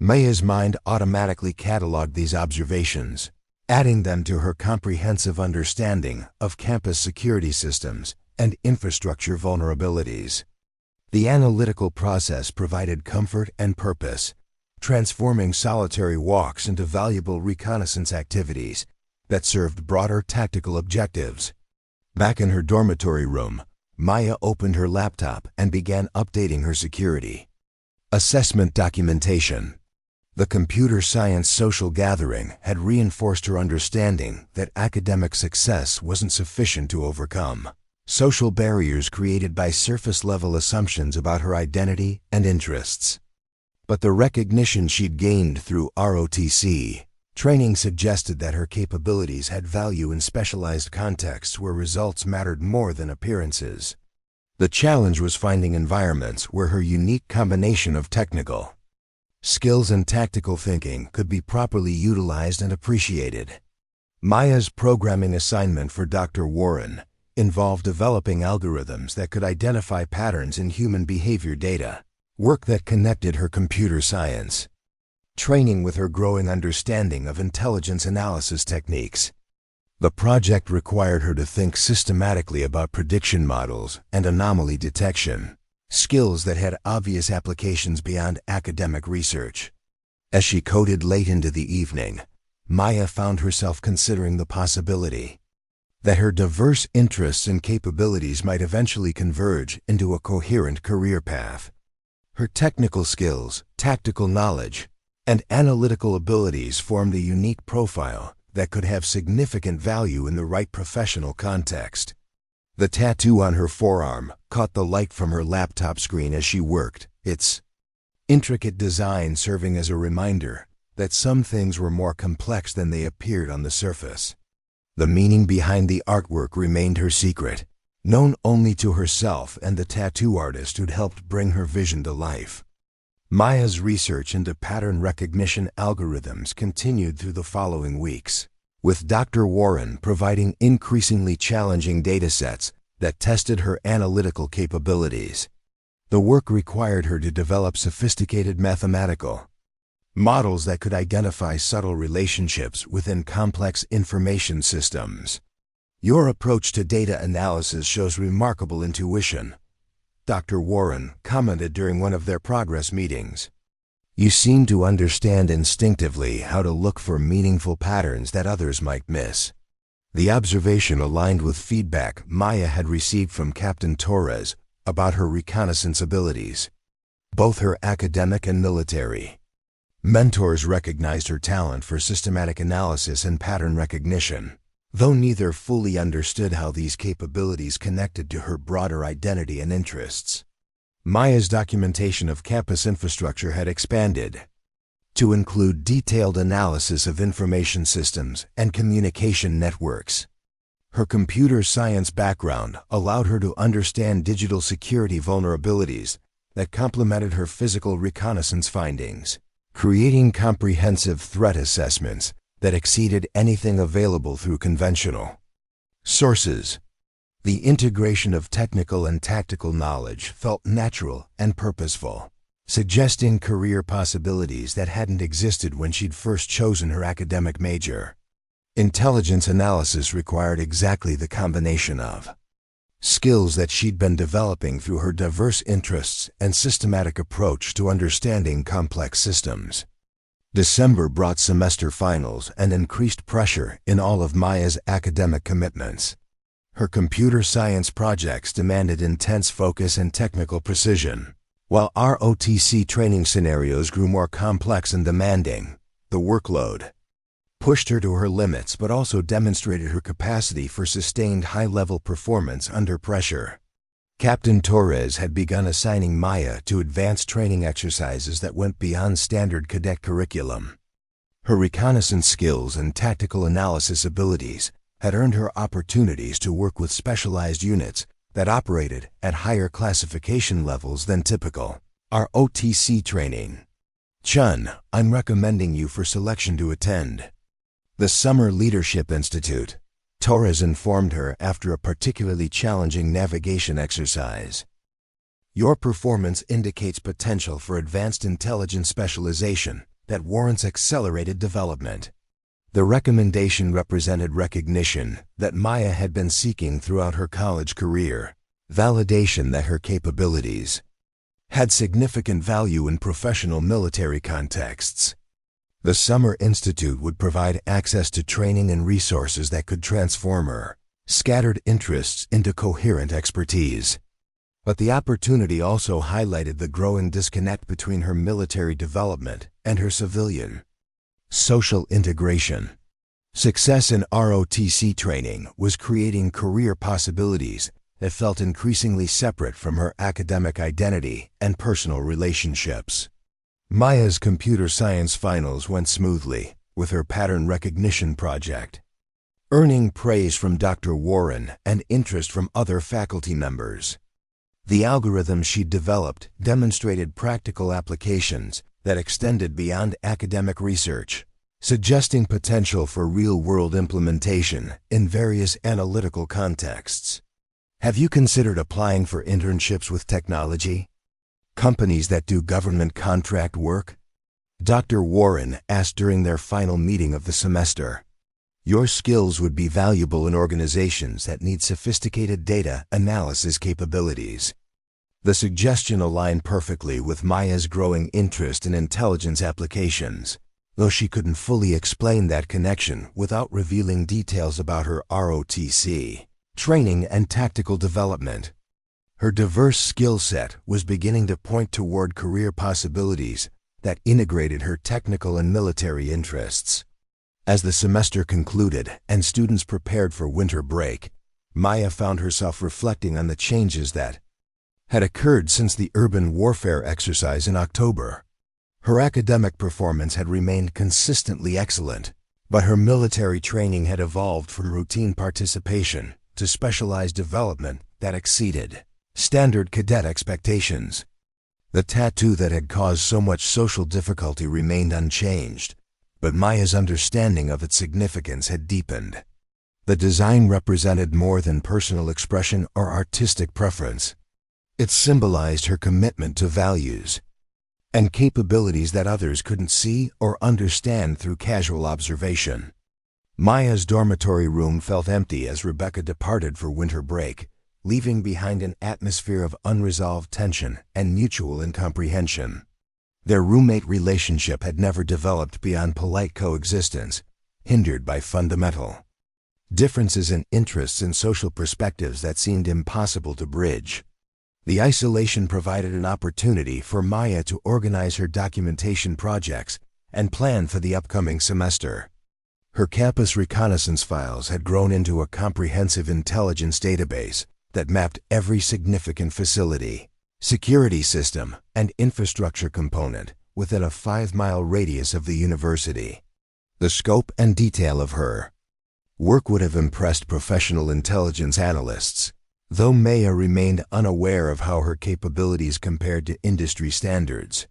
Maya's mind automatically cataloged these observations, adding them to her comprehensive understanding of campus security systems and infrastructure vulnerabilities. The analytical process provided comfort and purpose, transforming solitary walks into valuable reconnaissance activities that served broader tactical objectives. Back in her dormitory room, Maya opened her laptop and began updating her security assessment documentation. The computer science social gathering had reinforced her understanding that academic success wasn't sufficient to overcome social barriers created by surface-level assumptions about her identity and interests. But the recognition she'd gained through ROTC Training suggested that her capabilities had value in specialized contexts where results mattered more than appearances. The challenge was finding environments where her unique combination of technical skills and tactical thinking could be properly utilized and appreciated. Maya's programming assignment for Dr. Warren involved developing algorithms that could identify patterns in human behavior data, work that connected her computer science training with her growing understanding of intelligence analysis techniques. The project required her to think systematically about prediction models and anomaly detection, skills that had obvious applications beyond academic research. As she coded late into the evening, Maya found herself considering the possibility that her diverse interests and capabilities might eventually converge into a coherent career path. Her technical skills, tactical knowledge, and analytical abilities formed a unique profile that could have significant value in the right professional context. The tattoo on her forearm caught the light from her laptop screen as she worked, its intricate design serving as a reminder that some things were more complex than they appeared on the surface. The meaning behind the artwork remained her secret, known only to herself and the tattoo artist who'd helped bring her vision to life. Maya's research into pattern recognition algorithms continued through the following weeks, with Dr. Warren providing increasingly challenging datasets that tested her analytical capabilities. The work required her to develop sophisticated mathematical models that could identify subtle relationships within complex information systems. "Your approach to data analysis shows remarkable intuition," Dr. Warren commented during one of their progress meetings. "You seem to understand instinctively how to look for meaningful patterns that others might miss." The observation aligned with feedback Maya had received from Captain Torres about her reconnaissance abilities. Both her academic and military mentors recognized her talent for systematic analysis and pattern recognition, though neither fully understood how these capabilities connected to her broader identity and interests. Maya's documentation of campus infrastructure had expanded to include detailed analysis of information systems and communication networks. Her computer science background allowed her to understand digital security vulnerabilities that complemented her physical reconnaissance findings, creating comprehensive threat assessments that exceeded anything available through conventional sources. The integration of technical and tactical knowledge felt natural and purposeful, suggesting career possibilities that hadn't existed when she'd first chosen her academic major. Intelligence analysis required exactly the combination of skills that she'd been developing through her diverse interests and systematic approach to understanding complex systems. December brought semester finals and increased pressure in all of Maya's academic commitments. Her computer science projects demanded intense focus and technical precision. While ROTC training scenarios grew more complex and demanding, the workload pushed her to her limits but also demonstrated her capacity for sustained high-level performance under pressure. Captain Torres had begun assigning Maya to advanced training exercises that went beyond standard cadet curriculum. Her reconnaissance skills and tactical analysis abilities had earned her opportunities to work with specialized units that operated at higher classification levels than typical ROTC training. "Chun, I'm recommending you for selection to attend the Summer Leadership Institute," Torres informed her after a particularly challenging navigation exercise. "Your performance indicates potential for advanced intelligence specialization that warrants accelerated development." The recommendation represented recognition that Maya had been seeking throughout her college career, validation that her capabilities had significant value in professional military contexts. The Summer Institute would provide access to training and resources that could transform her scattered interests into coherent expertise. But the opportunity also highlighted the growing disconnect between her military development and her civilian social integration. Success in ROTC training was creating career possibilities that felt increasingly separate from her academic identity and personal relationships. Maya's computer science finals went smoothly, with her pattern recognition project, earning praise from Dr. Warren and interest from other faculty members. The algorithm she developed demonstrated practical applications that extended beyond academic research, suggesting potential for real-world implementation in various analytical contexts. Have you considered applying for internships with technology? Companies that do government contract work? Dr. Warren asked during their final meeting of the semester. Your skills would be valuable in organizations that need sophisticated data analysis capabilities. The suggestion aligned perfectly with Maya's growing interest in intelligence applications, though she couldn't fully explain that connection without revealing details about her ROTC, training and tactical development. Her diverse skill set was beginning to point toward career possibilities that integrated her technical and military interests. As the semester concluded and students prepared for winter break, Maya found herself reflecting on the changes that had occurred since the urban warfare exercise in October. Her academic performance had remained consistently excellent, but her military training had evolved from routine participation to specialized development that exceeded standard cadet expectations. The tattoo that had caused so much social difficulty remained unchanged, but Maya's understanding of its significance had deepened. The design represented more than personal expression or artistic preference. It symbolized her commitment to values and capabilities that others couldn't see or understand through casual observation. Maya's dormitory room felt empty as Rebecca departed for winter break, leaving behind an atmosphere of unresolved tension and mutual incomprehension. Their roommate relationship had never developed beyond polite coexistence, hindered by fundamental differences in interests and social perspectives that seemed impossible to bridge. The isolation provided an opportunity for Maya to organize her documentation projects and plan for the upcoming semester. Her campus reconnaissance files had grown into a comprehensive intelligence database that mapped every significant facility, security system, and infrastructure component within a 5-mile radius of the university. The scope and detail of her work would have impressed professional intelligence analysts, though Maya remained unaware of how her capabilities compared to industry standards.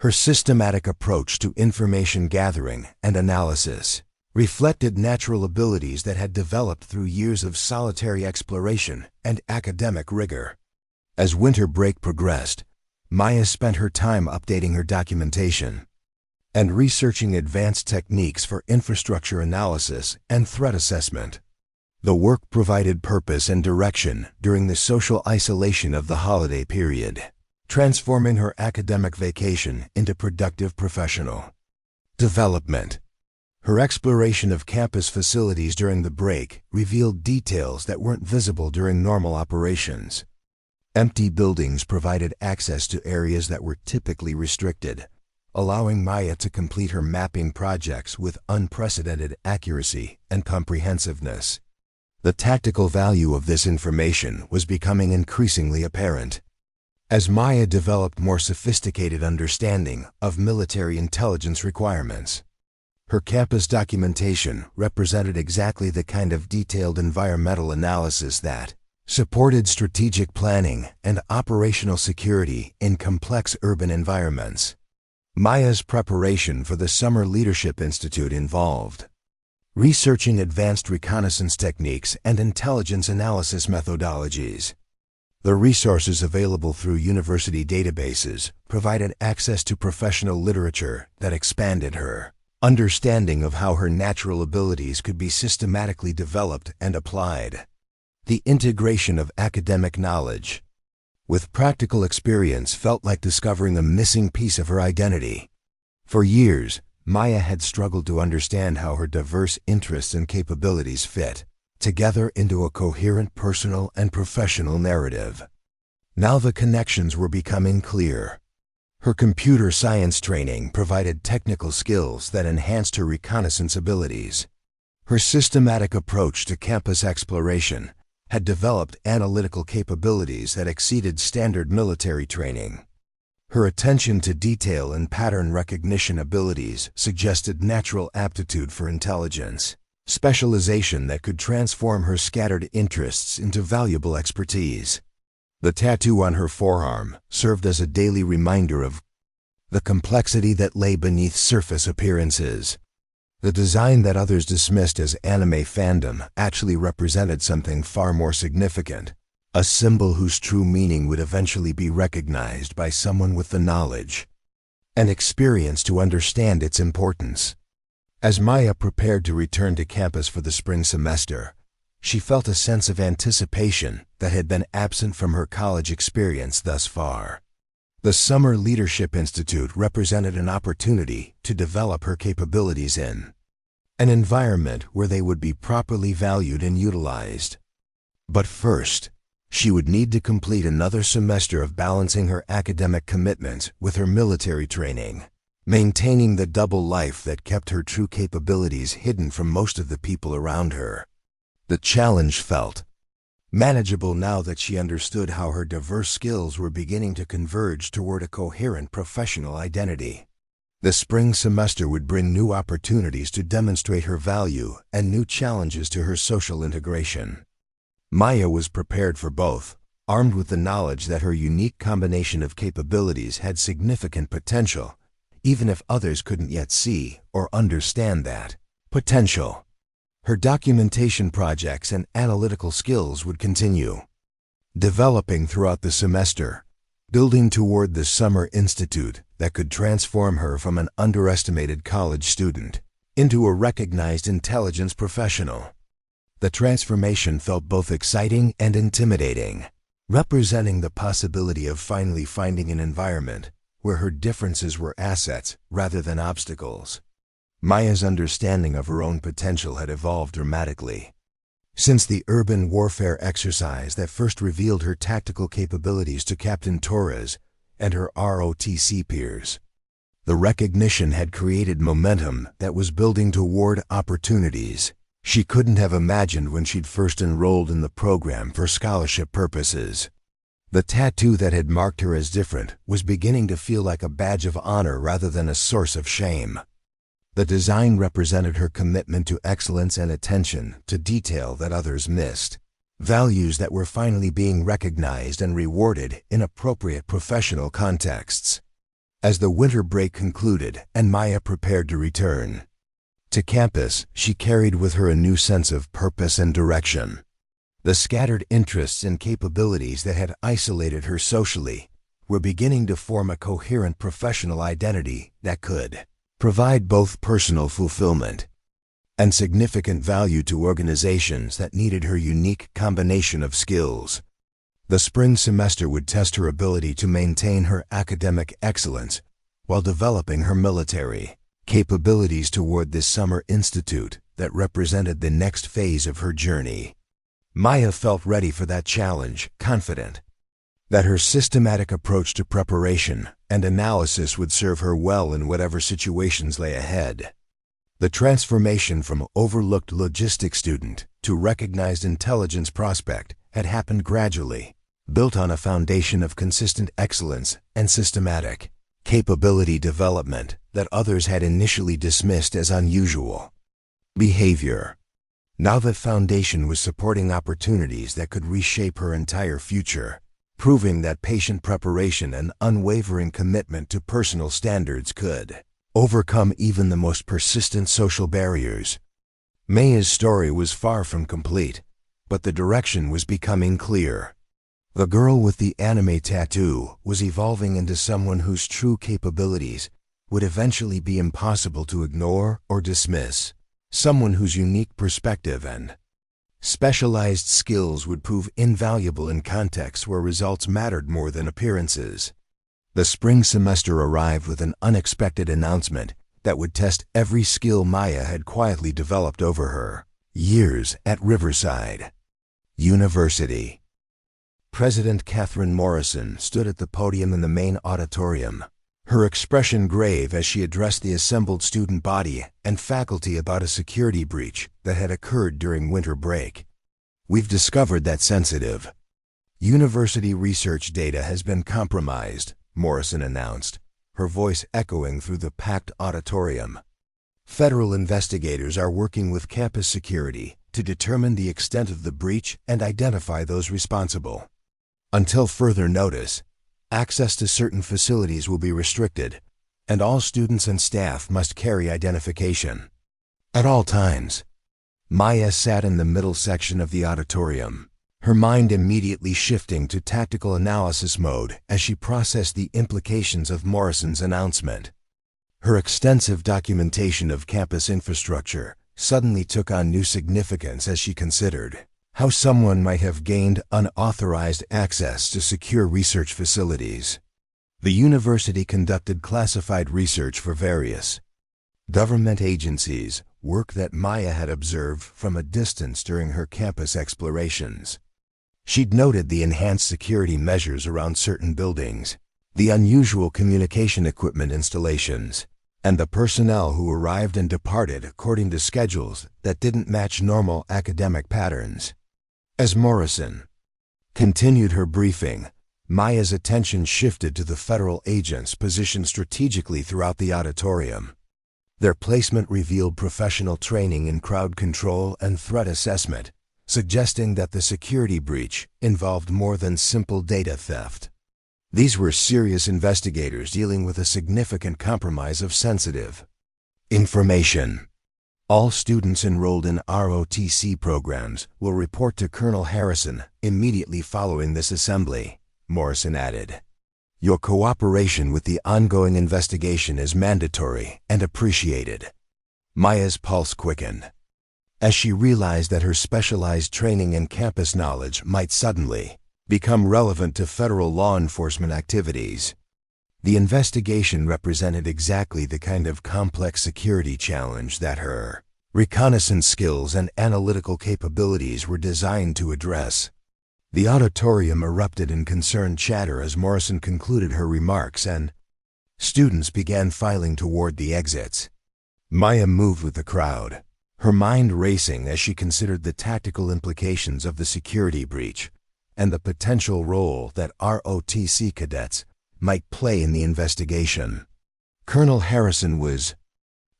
Her systematic approach to information gathering and analysis reflected natural abilities that had developed through years of solitary exploration and academic rigor. As winter break progressed, Maya spent her time updating her documentation and researching advanced techniques for infrastructure analysis and threat assessment. The work provided purpose and direction during the social isolation of the holiday period, transforming her academic vacation into productive professional development. Her exploration of campus facilities during the break revealed details that weren't visible during normal operations. Empty buildings provided access to areas that were typically restricted, allowing Maya to complete her mapping projects with unprecedented accuracy and comprehensiveness. The tactical value of this information was becoming increasingly apparent. As Maya developed more sophisticated understanding of military intelligence requirements, her campus documentation represented exactly the kind of detailed environmental analysis that supported strategic planning and operational security in complex urban environments. Maya's preparation for the Summer Leadership Institute involved researching advanced reconnaissance techniques and intelligence analysis methodologies. The resources available through university databases provided access to professional literature that expanded her understanding of how her natural abilities could be systematically developed and applied. The integration of academic knowledge with practical experience felt like discovering a missing piece of her identity. For years, Maya had struggled to understand how her diverse interests and capabilities fit together into a coherent personal and professional narrative. Now the connections were becoming clear. Her computer science training provided technical skills that enhanced her reconnaissance abilities. Her systematic approach to campus exploration had developed analytical capabilities that exceeded standard military training. Her attention to detail and pattern recognition abilities suggested natural aptitude for intelligence, specialization that could transform her scattered interests into valuable expertise. The tattoo on her forearm served as a daily reminder of the complexity that lay beneath surface appearances. The design that others dismissed as anime fandom actually represented something far more significant, a symbol whose true meaning would eventually be recognized by someone with the knowledge and experience to understand its importance. As Maya prepared to return to campus for the spring semester, she felt a sense of anticipation that had been absent from her college experience thus far. The Summer Leadership Institute represented an opportunity to develop her capabilities in an environment where they would be properly valued and utilized. But first, she would need to complete another semester of balancing her academic commitments with her military training, maintaining the double life that kept her true capabilities hidden from most of the people around her. The challenge felt manageable now that she understood how her diverse skills were beginning to converge toward a coherent professional identity. The spring semester would bring new opportunities to demonstrate her value and new challenges to her social integration. Maya was prepared for both, armed with the knowledge that her unique combination of capabilities had significant potential, even if others couldn't yet see or understand that potential. Her documentation projects and analytical skills would continue, developing throughout the semester, building toward the Summer Institute that could transform her from an underestimated college student into a recognized intelligence professional. The transformation felt both exciting and intimidating, representing the possibility of finally finding an environment where her differences were assets rather than obstacles. Maya's understanding of her own potential had evolved dramatically. Since the urban warfare exercise that first revealed her tactical capabilities to Captain Torres and her ROTC peers, the recognition had created momentum that was building toward opportunities she couldn't have imagined when she'd first enrolled in the program for scholarship purposes. The tattoo that had marked her as different was beginning to feel like a badge of honor rather than a source of shame. The design represented her commitment to excellence and attention to detail that others missed, values that were finally being recognized and rewarded in appropriate professional contexts. As the winter break concluded and Maya prepared to return to campus, she carried with her a new sense of purpose and direction. The scattered interests and capabilities that had isolated her socially were beginning to form a coherent professional identity that could provide both personal fulfillment and significant value to organizations that needed her unique combination of skills. The spring semester would test her ability to maintain her academic excellence while developing her military capabilities toward this Summer Institute that represented the next phase of her journey. Maya felt ready for that challenge, confident that her systematic approach to preparation and analysis would serve her well in whatever situations lay ahead. The transformation from overlooked logistics student to recognized intelligence prospect had happened gradually, built on a foundation of consistent excellence and systematic capability development that others had initially dismissed as unusual behavior. Now that foundation was supporting opportunities that could reshape her entire future, proving that patient preparation and unwavering commitment to personal standards could overcome even the most persistent social barriers. Maya's story was far from complete, but the direction was becoming clear. The girl with the anime tattoo was evolving into someone whose true capabilities would eventually be impossible to ignore or dismiss, someone whose unique perspective and specialized skills would prove invaluable in contexts where results mattered more than appearances. The spring semester arrived with an unexpected announcement that would test every skill Maya had quietly developed over her years at Riverside University. President Catherine Morrison stood at the podium in the main auditorium, her expression grave as she addressed the assembled student body and faculty about a security breach that had occurred during winter break. "We've discovered that sensitive university research data has been compromised," Morrison announced, her voice echoing through the packed auditorium. Federal investigators are working with campus security to determine the extent of the breach and identify those responsible. Until further notice, access to certain facilities will be restricted, and all students and staff must carry identification. At all times, Maya sat in the middle section of the auditorium, her mind immediately shifting to tactical analysis mode as she processed the implications of Morrison's announcement. Her extensive documentation of campus infrastructure suddenly took on new significance as she considered how someone might have gained unauthorized access to secure research facilities. The university conducted classified research for various government agencies, work that Maya had observed from a distance during her campus explorations. She'd noted the enhanced security measures around certain buildings, the unusual communication equipment installations, and the personnel who arrived and departed according to schedules that didn't match normal academic patterns. As Morrison continued her briefing, Maya's attention shifted to the federal agents positioned strategically throughout the auditorium. Their placement revealed professional training in crowd control and threat assessment, suggesting that the security breach involved more than simple data theft. These were serious investigators dealing with a significant compromise of sensitive information. All students enrolled in ROTC programs will report to Colonel Harrison immediately following this assembly, Morrison added. Your cooperation with the ongoing investigation is mandatory and appreciated. Maya's pulse quickened as she realized that her specialized training and campus knowledge might suddenly become relevant to federal law enforcement activities. The investigation represented exactly the kind of complex security challenge that her reconnaissance skills and analytical capabilities were designed to address. The auditorium erupted in concerned chatter as Morrison concluded her remarks and students began filing toward the exits. Maya moved with the crowd, her mind racing as she considered the tactical implications of the security breach and the potential role that ROTC cadets might play in the investigation. Colonel Harrison was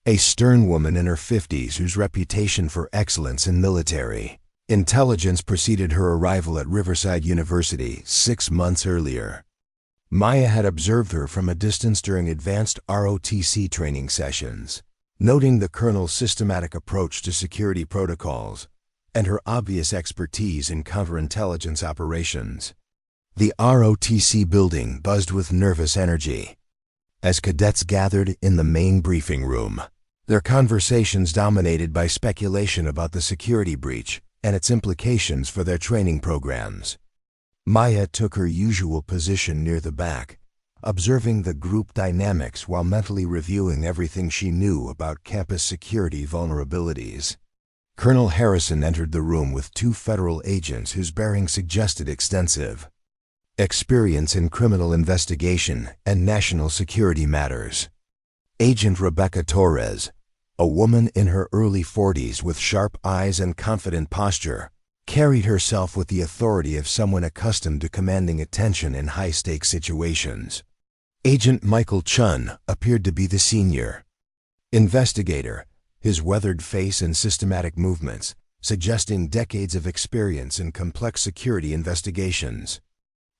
a stern woman in her 50s whose reputation for excellence in military intelligence preceded her arrival at Riverside University 6 months earlier. Maya had observed her from a distance during advanced ROTC training sessions, noting the colonel's systematic approach to security protocols and her obvious expertise in counterintelligence operations. The ROTC building buzzed with nervous energy as cadets gathered in the main briefing room, their conversations dominated by speculation about the security breach and its implications for their training programs. Maya took her usual position near the back, observing the group dynamics while mentally reviewing everything she knew about campus security vulnerabilities. Colonel Harrison entered the room with 2 federal agents whose bearing suggested extensive experience in criminal investigation and national security matters. Agent Rebecca Torres, a woman in her early 40s with sharp eyes and confident posture, carried herself with the authority of someone accustomed to commanding attention in high-stakes situations. Agent Michael Chun appeared to be the senior investigator, his weathered face and systematic movements suggesting decades of experience in complex security investigations.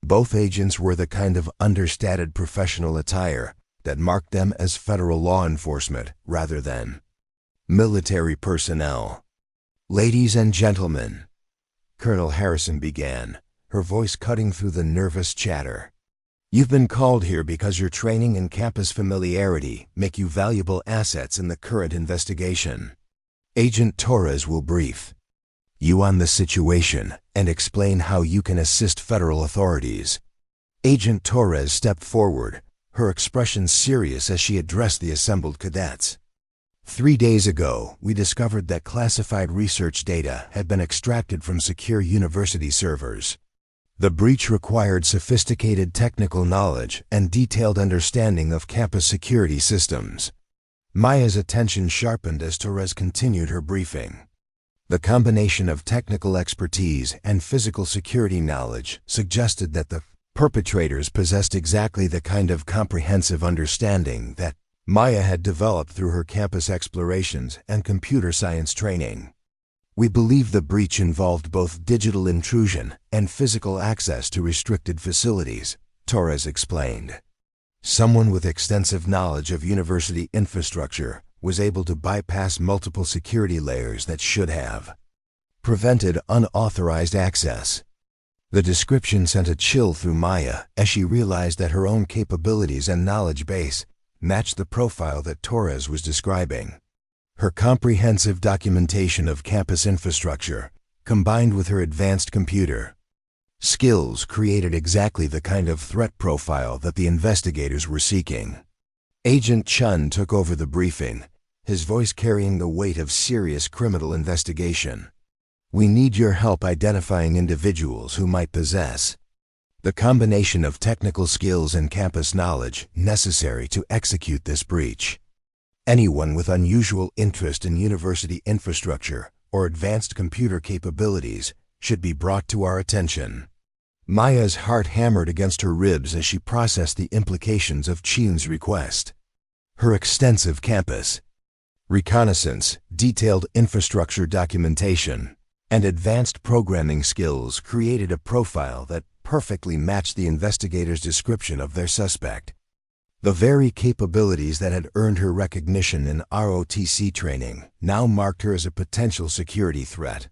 Both agents wore the kind of understated professional attire that marked them as federal law enforcement rather than military personnel. "Ladies and gentlemen," Colonel Harrison began, her voice cutting through the nervous chatter. "You've been called here because your training and campus familiarity make you valuable assets in the current investigation. Agent Torres will brief you on the situation and explain how you can assist federal authorities." Agent Torres stepped forward, her expression serious as she addressed the assembled cadets. 3 days ago, we discovered that classified research data had been extracted from secure university servers. The breach required sophisticated technical knowledge and detailed understanding of campus security systems. Maya's attention sharpened as Torres continued her briefing. The combination of technical expertise and physical security knowledge suggested that the Perpetrators possessed exactly the kind of comprehensive understanding that Maya had developed through her campus explorations and computer science training. We believe the breach involved both digital intrusion and physical access to restricted facilities, Torres explained. Someone with extensive knowledge of university infrastructure was able to bypass multiple security layers that should have prevented unauthorized access. The description sent a chill through Maya as she realized that her own capabilities and knowledge base matched the profile that Torres was describing. Her comprehensive documentation of campus infrastructure, combined with her advanced computer skills, created exactly the kind of threat profile that the investigators were seeking. Agent Chun took over the briefing, his voice carrying the weight of serious criminal investigation. We need your help identifying individuals who might possess the combination of technical skills and campus knowledge necessary to execute this breach. Anyone with unusual interest in university infrastructure or advanced computer capabilities should be brought to our attention. Maya's heart hammered against her ribs as she processed the implications of Chun's request. Her extensive campus reconnaissance, detailed infrastructure documentation, and advanced programming skills created a profile that perfectly matched the investigator's description of their suspect. The very capabilities that had earned her recognition in ROTC training now marked her as a potential security threat.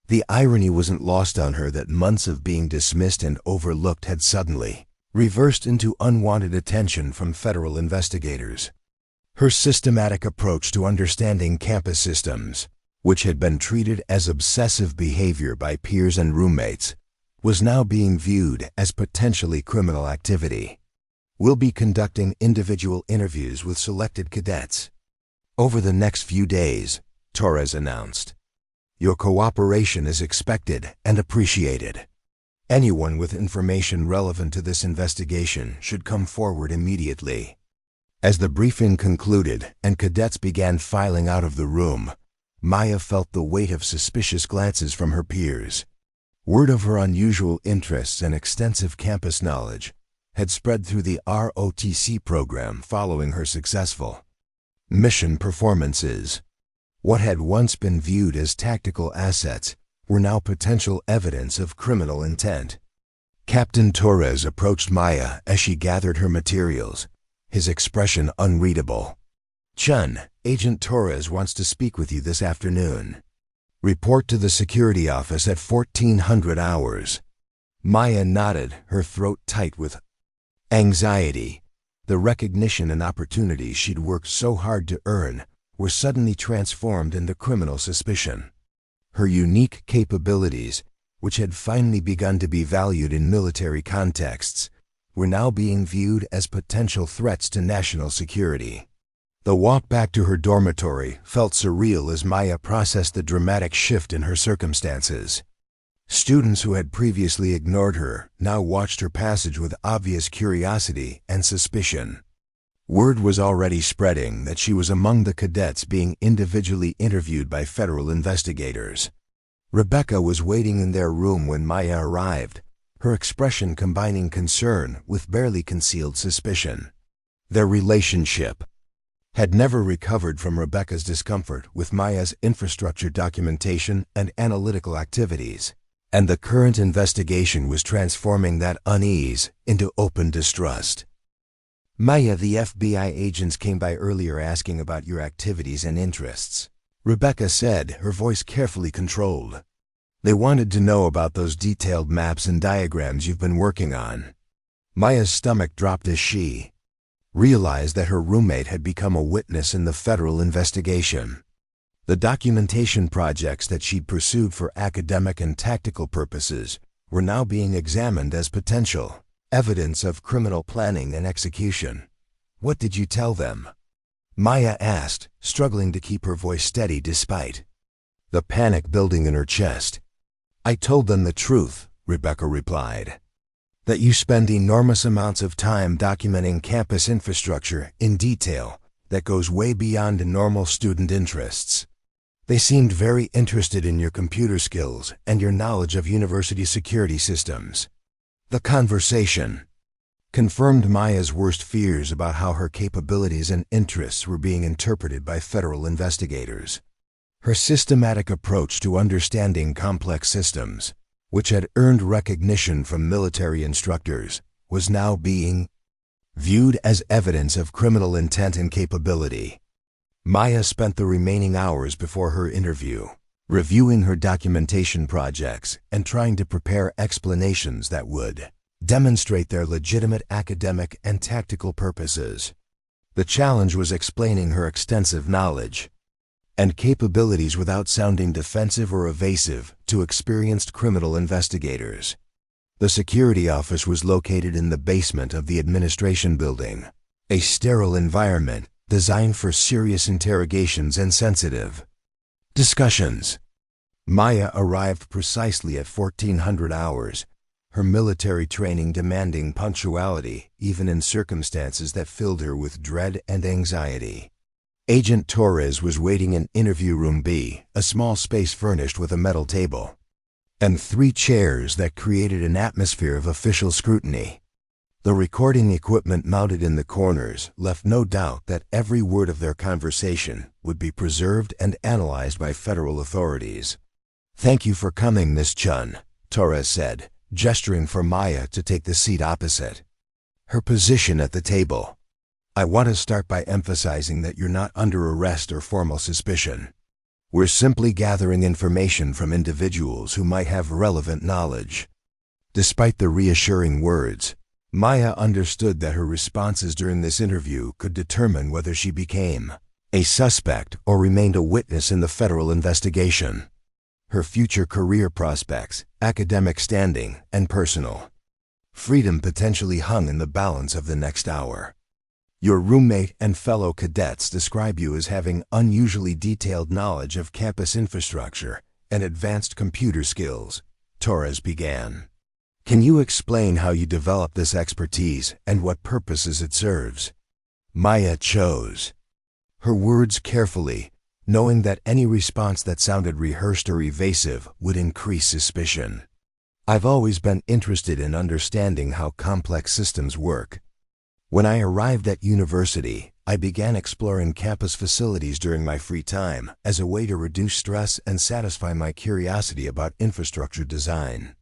The irony wasn't lost on her that months of being dismissed and overlooked had suddenly reversed into unwanted attention from federal investigators. Her systematic approach to understanding campus systems, which had been treated as obsessive behavior by peers and roommates, was now being viewed as potentially criminal activity. We'll be conducting individual interviews with selected cadets over the next few days, Torres announced. Your cooperation is expected and appreciated. Anyone with information relevant to this investigation should come forward immediately. As the briefing concluded and cadets began filing out of the room, Maya felt the weight of suspicious glances from her peers. Word of her unusual interests and extensive campus knowledge had spread through the ROTC program following her successful mission performances. What had once been viewed as tactical assets were now potential evidence of criminal intent. Captain Torres approached Maya as she gathered her materials, his expression unreadable. Chun, Agent Torres wants to speak with you this afternoon. Report to the security office at 1400 hours. Maya nodded, her throat tight with anxiety. The recognition and opportunities she'd worked so hard to earn were suddenly transformed into criminal suspicion. Her unique capabilities, which had finally begun to be valued in military contexts, were now being viewed as potential threats to national security. The walk back to her dormitory felt surreal as Maya processed the dramatic shift in her circumstances. Students who had previously ignored her now watched her passage with obvious curiosity and suspicion. Word was already spreading that she was among the cadets being individually interviewed by federal investigators. Rebecca was waiting in their room when Maya arrived, her expression combining concern with barely concealed suspicion. Their relationship had never recovered from Rebecca's discomfort with Maya's infrastructure documentation and analytical activities, and the current investigation was transforming that unease into open distrust. Maya, the FBI agents came by earlier asking about your activities and interests, Rebecca said, her voice carefully controlled. They wanted to know about those detailed maps and diagrams you've been working on. Maya's stomach dropped as she realized that her roommate had become a witness in the federal investigation. The documentation projects that she'd pursued for academic and tactical purposes were now being examined as potential evidence of criminal planning and execution. What did you tell them? Maya asked, struggling to keep her voice steady despite the panic building in her chest. I told them the truth, Rebecca replied. That you spend enormous amounts of time documenting campus infrastructure in detail that goes way beyond normal student interests. They seemed very interested in your computer skills and your knowledge of university security systems. The conversation confirmed Maya's worst fears about how her capabilities and interests were being interpreted by federal investigators. Her systematic approach to understanding complex systems, which had earned recognition from military instructors, was now being viewed as evidence of criminal intent and capability. Maya spent the remaining hours before her interview reviewing her documentation projects and trying to prepare explanations that would demonstrate their legitimate academic and tactical purposes. The challenge was explaining her extensive knowledge and capabilities without sounding defensive or evasive to experienced criminal investigators. The security office was located in the basement of the administration building, a sterile environment designed for serious interrogations and sensitive discussions. Maya arrived precisely at 1400 hours, her military training demanding punctuality even in circumstances that filled her with dread and anxiety. Agent Torres was waiting in interview room B, a small space furnished with a metal table and 3 chairs that created an atmosphere of official scrutiny. The recording equipment mounted in the corners left no doubt that every word of their conversation would be preserved and analyzed by federal authorities. "Thank you for coming, Miss Chun," Torres said, gesturing for Maya to take the seat opposite her position at the table. "I want to start by emphasizing that you're not under arrest or formal suspicion. We're simply gathering information from individuals who might have relevant knowledge." Despite the reassuring words, Maya understood that her responses during this interview could determine whether she became a suspect or remained a witness in the federal investigation. Her future career prospects, academic standing, and personal freedom potentially hung in the balance of the next hour. "Your roommate and fellow cadets describe you as having unusually detailed knowledge of campus infrastructure and advanced computer skills," Torres began. "Can you explain how you developed this expertise and what purposes it serves?" Maya chose her words carefully, knowing that any response that sounded rehearsed or evasive would increase suspicion. "I've always been interested in understanding how complex systems work. When I arrived at university, I began exploring campus facilities during my free time as a way to reduce stress and satisfy my curiosity about infrastructure design."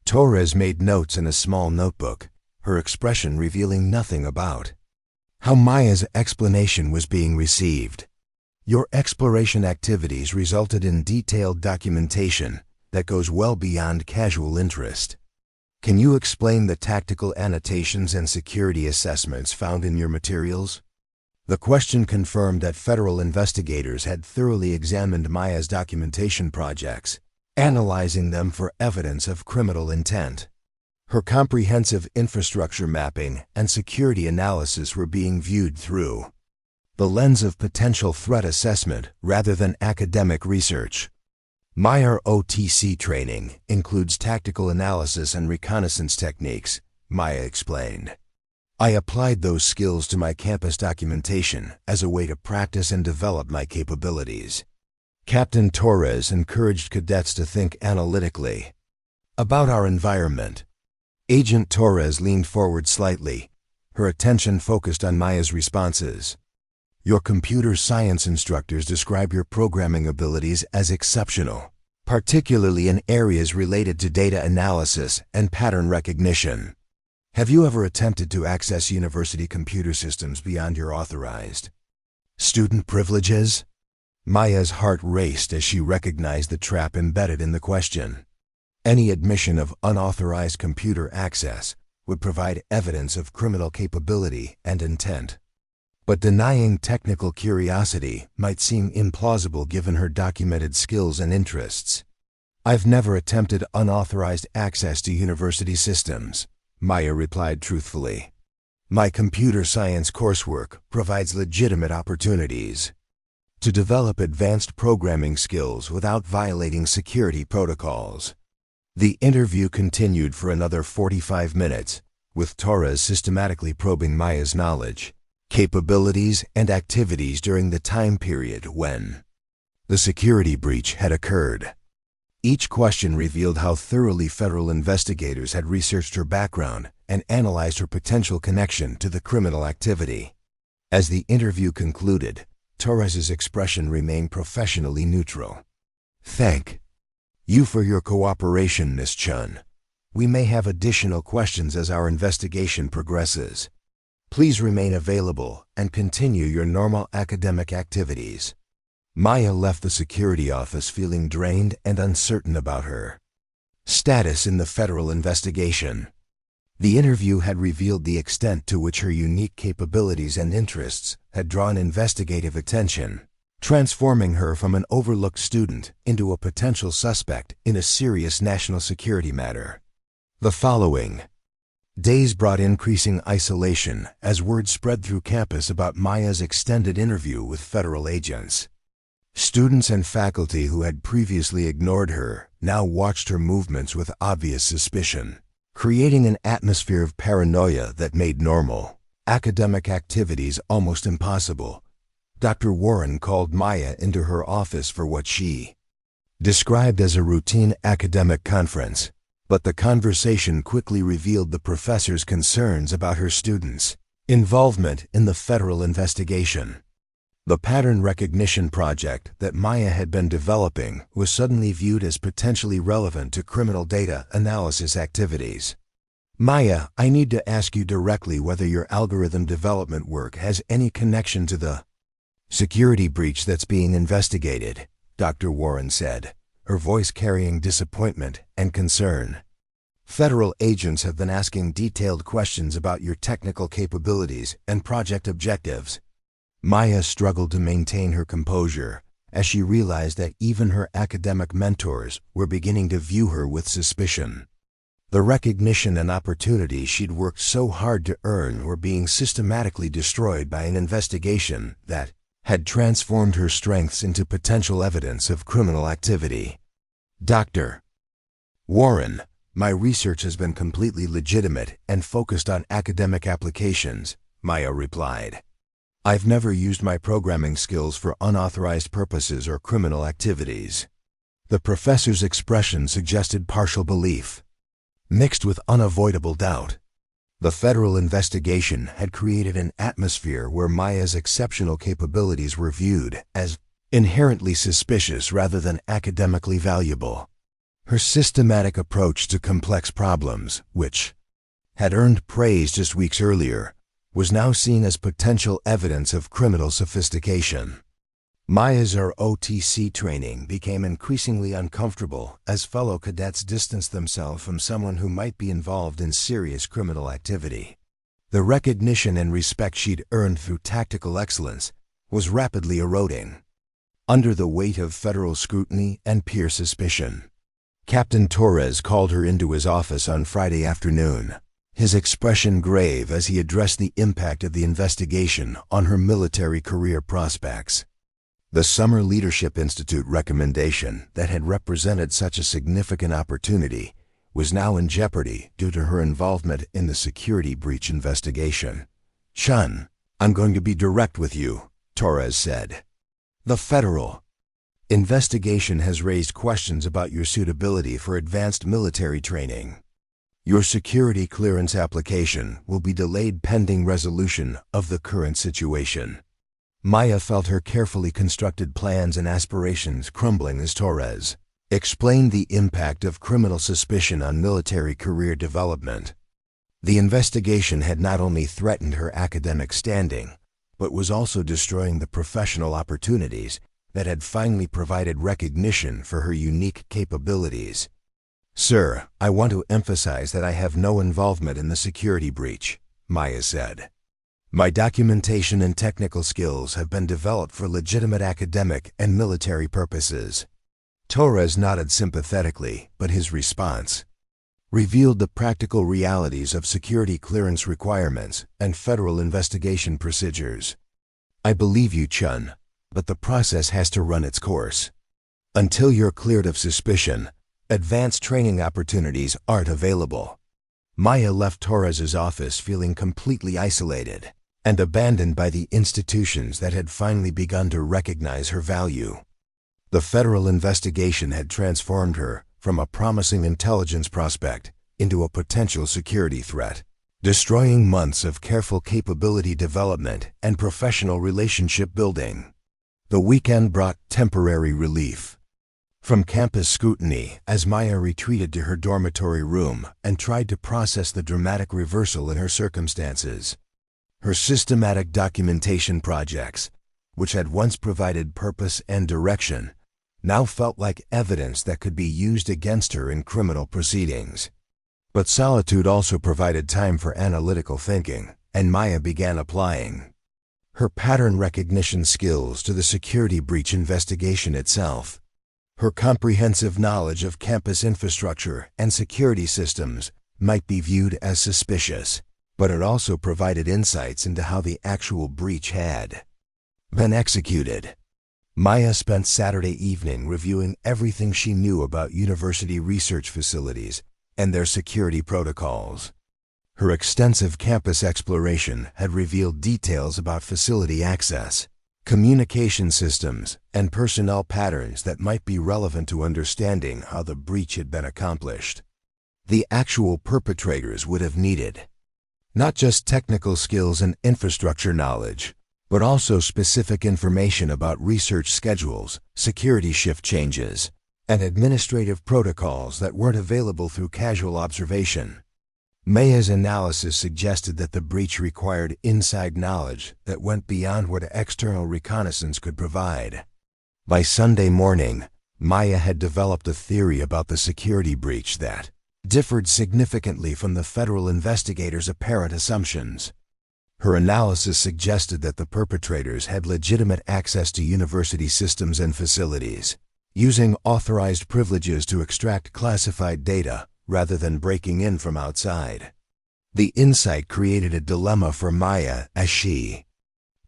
Torres made notes in a small notebook, her expression revealing nothing about how Maya's explanation was being received. "Your exploration activities resulted in detailed documentation that goes well beyond casual interest. Can you explain the tactical annotations and security assessments found in your materials?" The question confirmed that federal investigators had thoroughly examined Maya's documentation projects, analyzing them for evidence of criminal intent. Her comprehensive infrastructure mapping and security analysis were being viewed through the lens of potential threat assessment rather than academic research. "My ROTC training includes tactical analysis and reconnaissance techniques," Maya explained. "I applied those skills to my campus documentation as a way to practice and develop my capabilities." Captain Torres encouraged cadets to think analytically about our environment. Agent Torres leaned forward slightly, her attention focused on Maya's responses. "Your computer science instructors describe your programming abilities as exceptional, particularly in areas related to data analysis and pattern recognition. Have you ever attempted to access university computer systems beyond your authorized student privileges?" Maya's heart raced as she recognized the trap embedded in the question. Any admission of unauthorized computer access would provide evidence of criminal capability and intent. But denying technical curiosity might seem implausible given her documented skills and interests. "I've never attempted unauthorized access to university systems," Maya replied truthfully. "My computer science coursework provides legitimate opportunities to develop advanced programming skills without violating security protocols." The interview continued for another 45 minutes, with Torres systematically probing Maya's knowledge, capabilities, and activities during the time period when the security breach had occurred. Each question revealed how thoroughly federal investigators had researched her background and analyzed her potential connection to the criminal activity. As the interview concluded, Torres's expression remained professionally neutral. "Thank you for your cooperation, Miss Chun. We may have additional questions as our investigation progresses. Please remain available and continue your normal academic activities." Maya left the security office feeling drained and uncertain about her status in the federal investigation. The interview had revealed the extent to which her unique capabilities and interests had drawn investigative attention, transforming her from an overlooked student into a potential suspect in a serious national security matter. The following days brought increasing isolation as word spread through campus about Maya's extended interview with federal agents. Students and faculty who had previously ignored her now watched her movements with obvious suspicion, creating an atmosphere of paranoia that made normal academic activities almost impossible. Dr. Warren called Maya into her office for what she described as a routine academic conference, but the conversation quickly revealed the professor's concerns about her students' involvement in the federal investigation. The pattern recognition project that Maya had been developing was suddenly viewed as potentially relevant to criminal data analysis activities. "Maya, I need to ask you directly whether your algorithm development work has any connection to the security breach that's being investigated," Dr. Warren said, her voice carrying disappointment and concern. "Federal agents have been asking detailed questions about your technical capabilities and project objectives." Maya struggled to maintain her composure as she realized that even her academic mentors were beginning to view her with suspicion. The recognition and opportunities she'd worked so hard to earn were being systematically destroyed by an investigation that had transformed her strengths into potential evidence of criminal activity. "Dr. Warren, my research has been completely legitimate and focused on academic applications," Maya replied. "I've never used my programming skills for unauthorized purposes or criminal activities." The professor's expression suggested partial belief, mixed with unavoidable doubt. The federal investigation had created an atmosphere where Maya's exceptional capabilities were viewed as inherently suspicious rather than academically valuable. Her systematic approach to complex problems, which had earned praise just weeks earlier, was now seen as potential evidence of criminal sophistication. Maya's ROTC training became increasingly uncomfortable as fellow cadets distanced themselves from someone who might be involved in serious criminal activity. The recognition and respect she'd earned through tactical excellence was rapidly eroding under the weight of federal scrutiny and peer suspicion. Captain Torres called her into his office on Friday afternoon, his expression grave as he addressed the impact of the investigation on her military career prospects. The Summer Leadership Institute recommendation that had represented such a significant opportunity was now in jeopardy due to her involvement in the security breach investigation. "Chun, I'm going to be direct with you," Torres said. "The federal investigation has raised questions about your suitability for advanced military training. Your security clearance application will be delayed pending resolution of the current situation." Maya felt her carefully constructed plans and aspirations crumbling as Torres explained the impact of criminal suspicion on military career development. The investigation had not only threatened her academic standing, but was also destroying the professional opportunities that had finally provided recognition for her unique capabilities. "Sir, I want to emphasize that I have no involvement in the security breach," Maya said. "My documentation and technical skills have been developed for legitimate academic and military purposes." Torres nodded sympathetically, but his response revealed the practical realities of security clearance requirements and federal investigation procedures. "I believe you, Chun, but the process has to run its course. Until you're cleared of suspicion, advanced training opportunities aren't available." Maya left Torres's office feeling completely isolated and abandoned by the institutions that had finally begun to recognize her value. The federal investigation had transformed her from a promising intelligence prospect into a potential security threat, destroying months of careful capability development and professional relationship building. The weekend brought temporary relief from campus scrutiny as Maya retreated to her dormitory room and tried to process the dramatic reversal in her circumstances. Her systematic documentation projects, which had once provided purpose and direction, now felt like evidence that could be used against her in criminal proceedings. But solitude also provided time for analytical thinking, and Maya began applying her pattern recognition skills to the security breach investigation itself. Her comprehensive knowledge of campus infrastructure and security systems might be viewed as suspicious, but it also provided insights into how the actual breach had been executed. Maya spent Saturday evening reviewing everything she knew about university research facilities and their security protocols. Her extensive campus exploration had revealed details about facility access, communication systems, and personnel patterns that might be relevant to understanding how the breach had been accomplished. The actual perpetrators would have needed not just technical skills and infrastructure knowledge, but also specific information about research schedules, security shift changes, and administrative protocols that weren't available through casual observation. Maya's analysis suggested that the breach required inside knowledge that went beyond what external reconnaissance could provide. By Sunday morning, Maya had developed a theory about the security breach that differed significantly from the federal investigators' apparent assumptions. Her analysis suggested that the perpetrators had legitimate access to university systems and facilities, using authorized privileges to extract classified data rather than breaking in from outside. The insight created a dilemma for Maya as she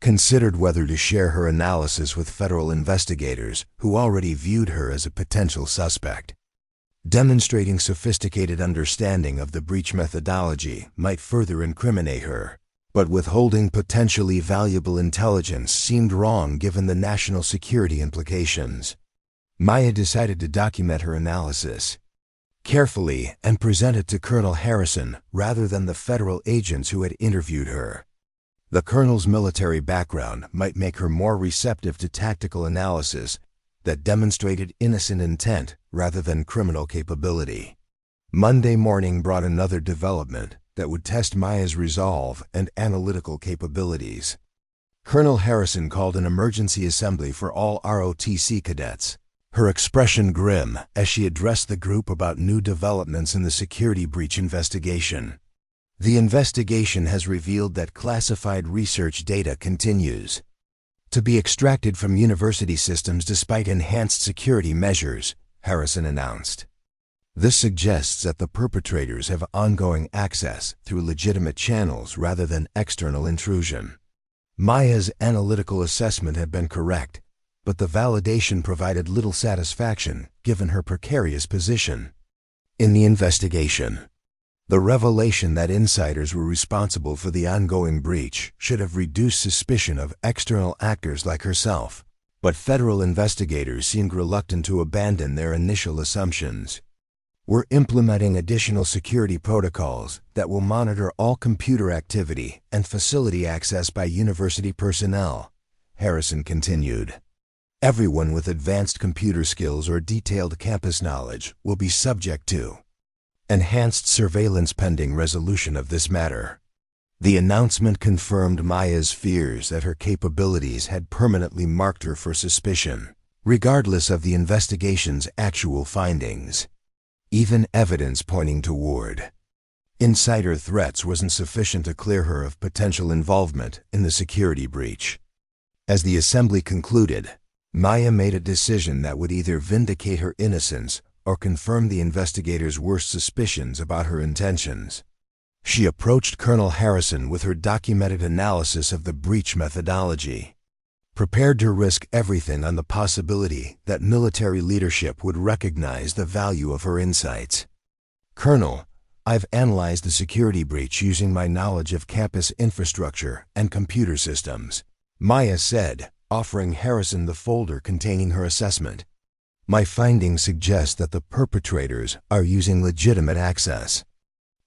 considered whether to share her analysis with federal investigators who already viewed her as a potential suspect. Demonstrating sophisticated understanding of the breach methodology might further incriminate her, but withholding potentially valuable intelligence seemed wrong given the national security implications. Maya decided to document her analysis carefully and present it to Colonel Harrison rather than the federal agents who had interviewed her. The colonel's military background might make her more receptive to tactical analysis that demonstrated innocent intent rather than criminal capability. Monday morning brought another development that would test Maya's resolve and analytical capabilities. Colonel Harrison called an emergency assembly for all ROTC cadets, her expression grim as she addressed the group about new developments in the security breach investigation. The investigation has revealed that classified research data continues to be extracted from university systems despite enhanced security measures, Harrison announced. This suggests that the perpetrators have ongoing access through legitimate channels rather than external intrusion. Maya's analytical assessment had been correct, but the validation provided little satisfaction given her precarious position in the investigation. The revelation that insiders were responsible for the ongoing breach should have reduced suspicion of external actors like herself, but federal investigators seemed reluctant to abandon their initial assumptions. We're implementing additional security protocols that will monitor all computer activity and facility access by university personnel, Harrison continued. Everyone with advanced computer skills or detailed campus knowledge will be subject to enhanced surveillance pending resolution of this matter. The announcement confirmed Maya's fears that her capabilities had permanently marked her for suspicion, regardless of the investigation's actual findings. Even evidence pointing toward insider threats wasn't sufficient to clear her of potential involvement in the security breach. As the assembly concluded, Maya made a decision that would either vindicate her innocence or confirm the investigators' worst suspicions about her intentions. She approached Colonel Harrison with her documented analysis of the breach methodology, prepared to risk everything on the possibility that military leadership would recognize the value of her insights. Colonel, I've analyzed the security breach using my knowledge of campus infrastructure and computer systems, Maya said, offering Harrison the folder containing her assessment. My findings suggest that the perpetrators are using legitimate access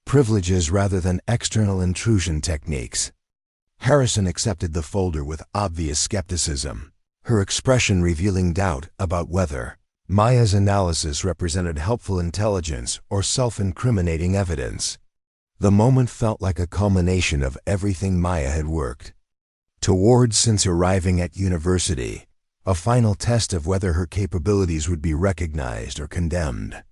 privileges rather than external intrusion techniques. Harrison accepted the folder with obvious skepticism, her expression revealing doubt about whether Maya's analysis represented helpful intelligence or self-incriminating evidence. The moment felt like a culmination of everything Maya had worked towards since arriving at university, a final test of whether her capabilities would be recognized or condemned.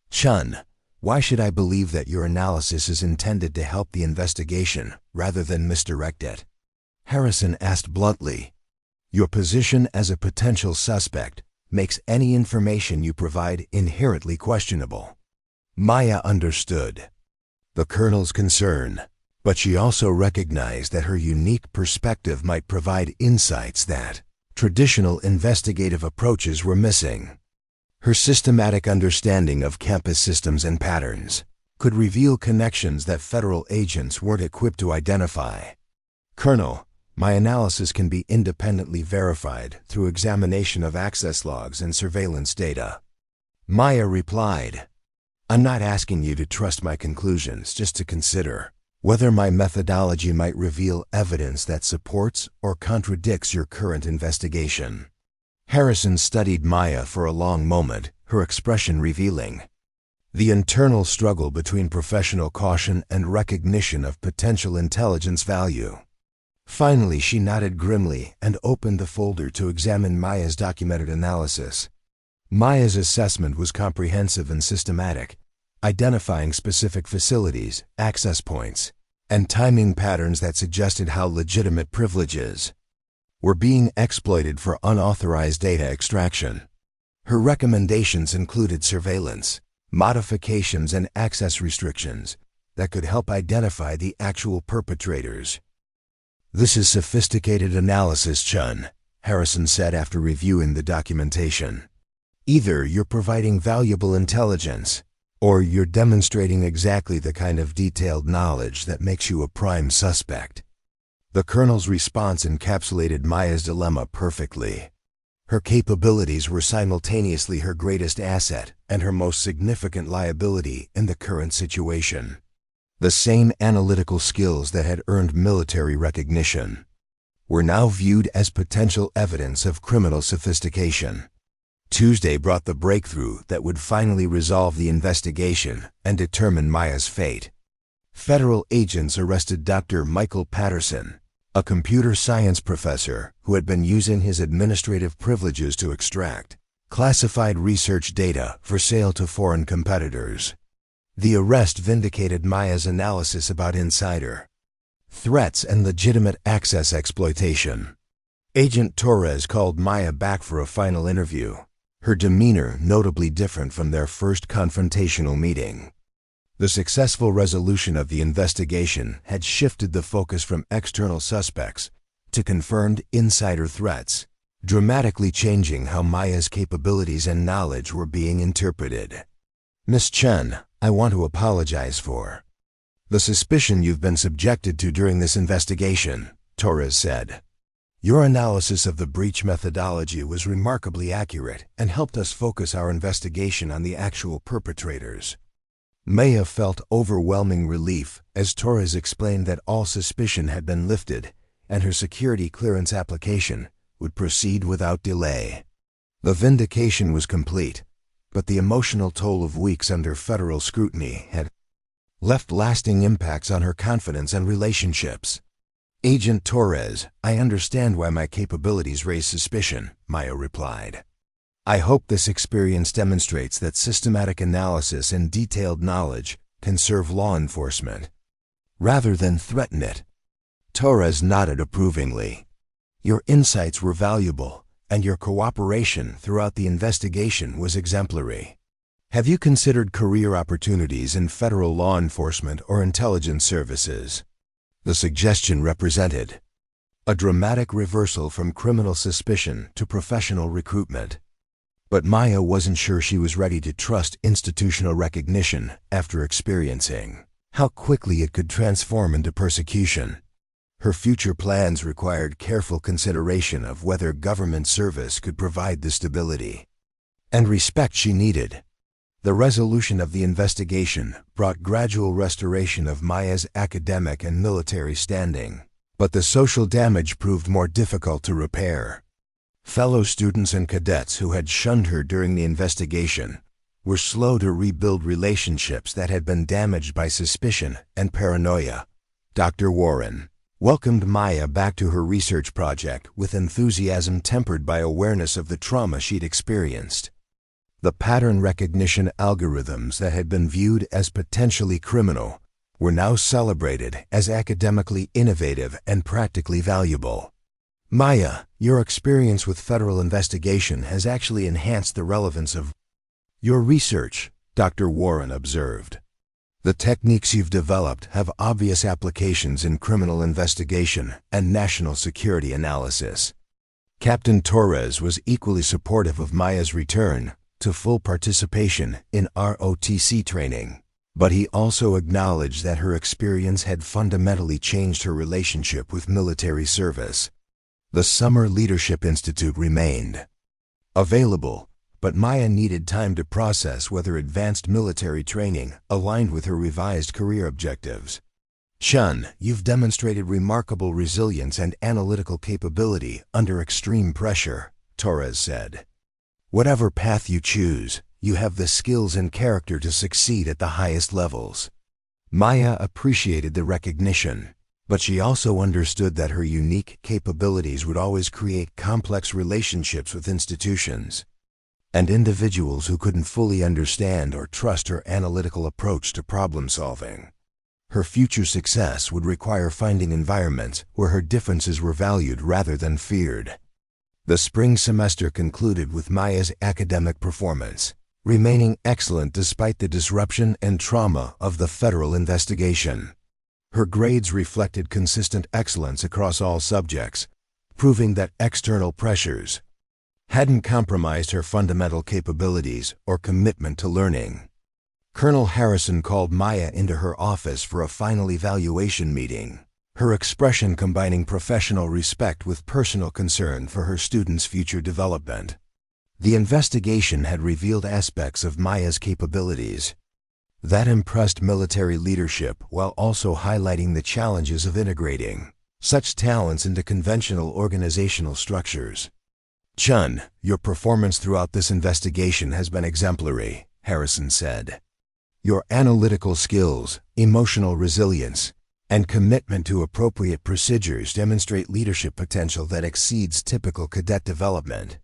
Chun, why should I believe that your analysis is intended to help the investigation rather than misdirect it? Harrison asked bluntly. Your position as a potential suspect makes any information you provide inherently questionable. Maya understood the colonel's concern, but she also recognized that her unique perspective might provide insights that traditional investigative approaches were missing. Her systematic understanding of campus systems and patterns could reveal connections that federal agents weren't equipped to identify. Colonel, my analysis can be independently verified through examination of access logs and surveillance data. Maya replied, I'm not asking you to trust my conclusions, just to consider whether my methodology might reveal evidence that supports or contradicts your current investigation. Harrison studied Maya for a long moment, her expression revealing the internal struggle between professional caution and recognition of potential intelligence value. Finally, she nodded grimly and opened the folder to examine Maya's documented analysis. Maya's assessment was comprehensive and systematic, identifying specific facilities, access points, and timing patterns that suggested how legitimate privileges were being exploited for unauthorized data extraction. Her recommendations included surveillance, modifications, and access restrictions that could help identify the actual perpetrators. This is sophisticated analysis, Chun, Harrison said after reviewing the documentation. Either you're providing valuable intelligence, or you're demonstrating exactly the kind of detailed knowledge that makes you a prime suspect. The colonel's response encapsulated Maya's dilemma perfectly. Her capabilities were simultaneously her greatest asset and her most significant liability in the current situation. The same analytical skills that had earned military recognition were now viewed as potential evidence of criminal sophistication. Tuesday brought the breakthrough that would finally resolve the investigation and determine Maya's fate. Federal agents arrested Dr. Michael Patterson, a computer science professor who had been using his administrative privileges to extract classified research data for sale to foreign competitors. The arrest vindicated Maya's analysis about insider threats and legitimate access exploitation. Agent Torres called Maya back for a final interview, her demeanor notably different from their first confrontational meeting. The successful resolution of the investigation had shifted the focus from external suspects to confirmed insider threats, dramatically changing how Maya's capabilities and knowledge were being interpreted. Miss Chen, I want to apologize for the suspicion you've been subjected to during this investigation, Torres said. Your analysis of the breach methodology was remarkably accurate and helped us focus our investigation on the actual perpetrators. Maya felt overwhelming relief as Torres explained that all suspicion had been lifted and her security clearance application would proceed without delay. The vindication was complete, but the emotional toll of weeks under federal scrutiny had left lasting impacts on her confidence and relationships. Agent Torres, I understand why my capabilities raise suspicion, Maya replied. I hope this experience demonstrates that systematic analysis and detailed knowledge can serve law enforcement rather than threaten it. Torres nodded approvingly. Your insights were valuable, and your cooperation throughout the investigation was exemplary. Have you considered career opportunities in federal law enforcement or intelligence services? The suggestion represented a dramatic reversal from criminal suspicion to professional recruitment. But Maya wasn't sure she was ready to trust institutional recognition after experiencing how quickly it could transform into persecution. Her future plans required careful consideration of whether government service could provide the stability and respect she needed. The resolution of the investigation brought gradual restoration of Maya's academic and military standing, but the social damage proved more difficult to repair. Fellow students and cadets who had shunned her during the investigation were slow to rebuild relationships that had been damaged by suspicion and paranoia. Dr. Warren welcomed Maya back to her research project with enthusiasm tempered by awareness of the trauma she'd experienced. The pattern recognition algorithms that had been viewed as potentially criminal were now celebrated as academically innovative and practically valuable. Maya, your experience with federal investigation has actually enhanced the relevance of your research, Dr. Warren observed. The techniques you've developed have obvious applications in criminal investigation and national security analysis. Captain Torres was equally supportive of Maya's return to full participation in ROTC training, but he also acknowledged that her experience had fundamentally changed her relationship with military service. The Summer Leadership Institute remained available, but Maya needed time to process whether advanced military training aligned with her revised career objectives. Shun, you've demonstrated remarkable resilience and analytical capability under extreme pressure, Torres said. Whatever path you choose, you have the skills and character to succeed at the highest levels. Maya appreciated the recognition, but she also understood that her unique capabilities would always create complex relationships with institutions and individuals who couldn't fully understand or trust her analytical approach to problem solving. Her future success would require finding environments where her differences were valued rather than feared. The spring semester concluded with Maya's academic performance remaining excellent despite the disruption and trauma of the federal investigation. Her grades reflected consistent excellence across all subjects, proving that external pressures hadn't compromised her fundamental capabilities or commitment to learning. Colonel Harrison called Maya into her office for a final evaluation meeting, her expression combining professional respect with personal concern for her students' future development. The investigation had revealed aspects of Maya's capabilities that impressed military leadership while also highlighting the challenges of integrating such talents into conventional organizational structures. Chun, your performance throughout this investigation has been exemplary, Harrison said. Your analytical skills, emotional resilience, and commitment to appropriate procedures demonstrate leadership potential that exceeds typical cadet development.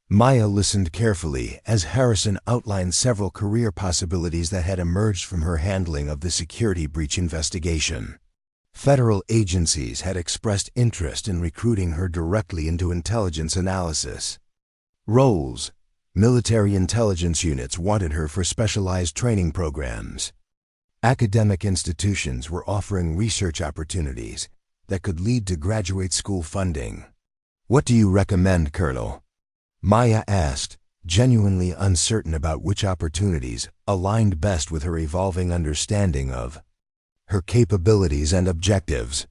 Maya listened carefully as Harrison outlined several career possibilities that had emerged from her handling of the security breach investigation. Federal agencies had expressed interest in recruiting her directly into intelligence analysis roles. Military intelligence units wanted her for specialized training programs. Academic institutions were offering research opportunities that could lead to graduate school funding. What do you recommend, Colonel? Maya asked, genuinely uncertain about which opportunities aligned best with her evolving understanding of her capabilities and objectives.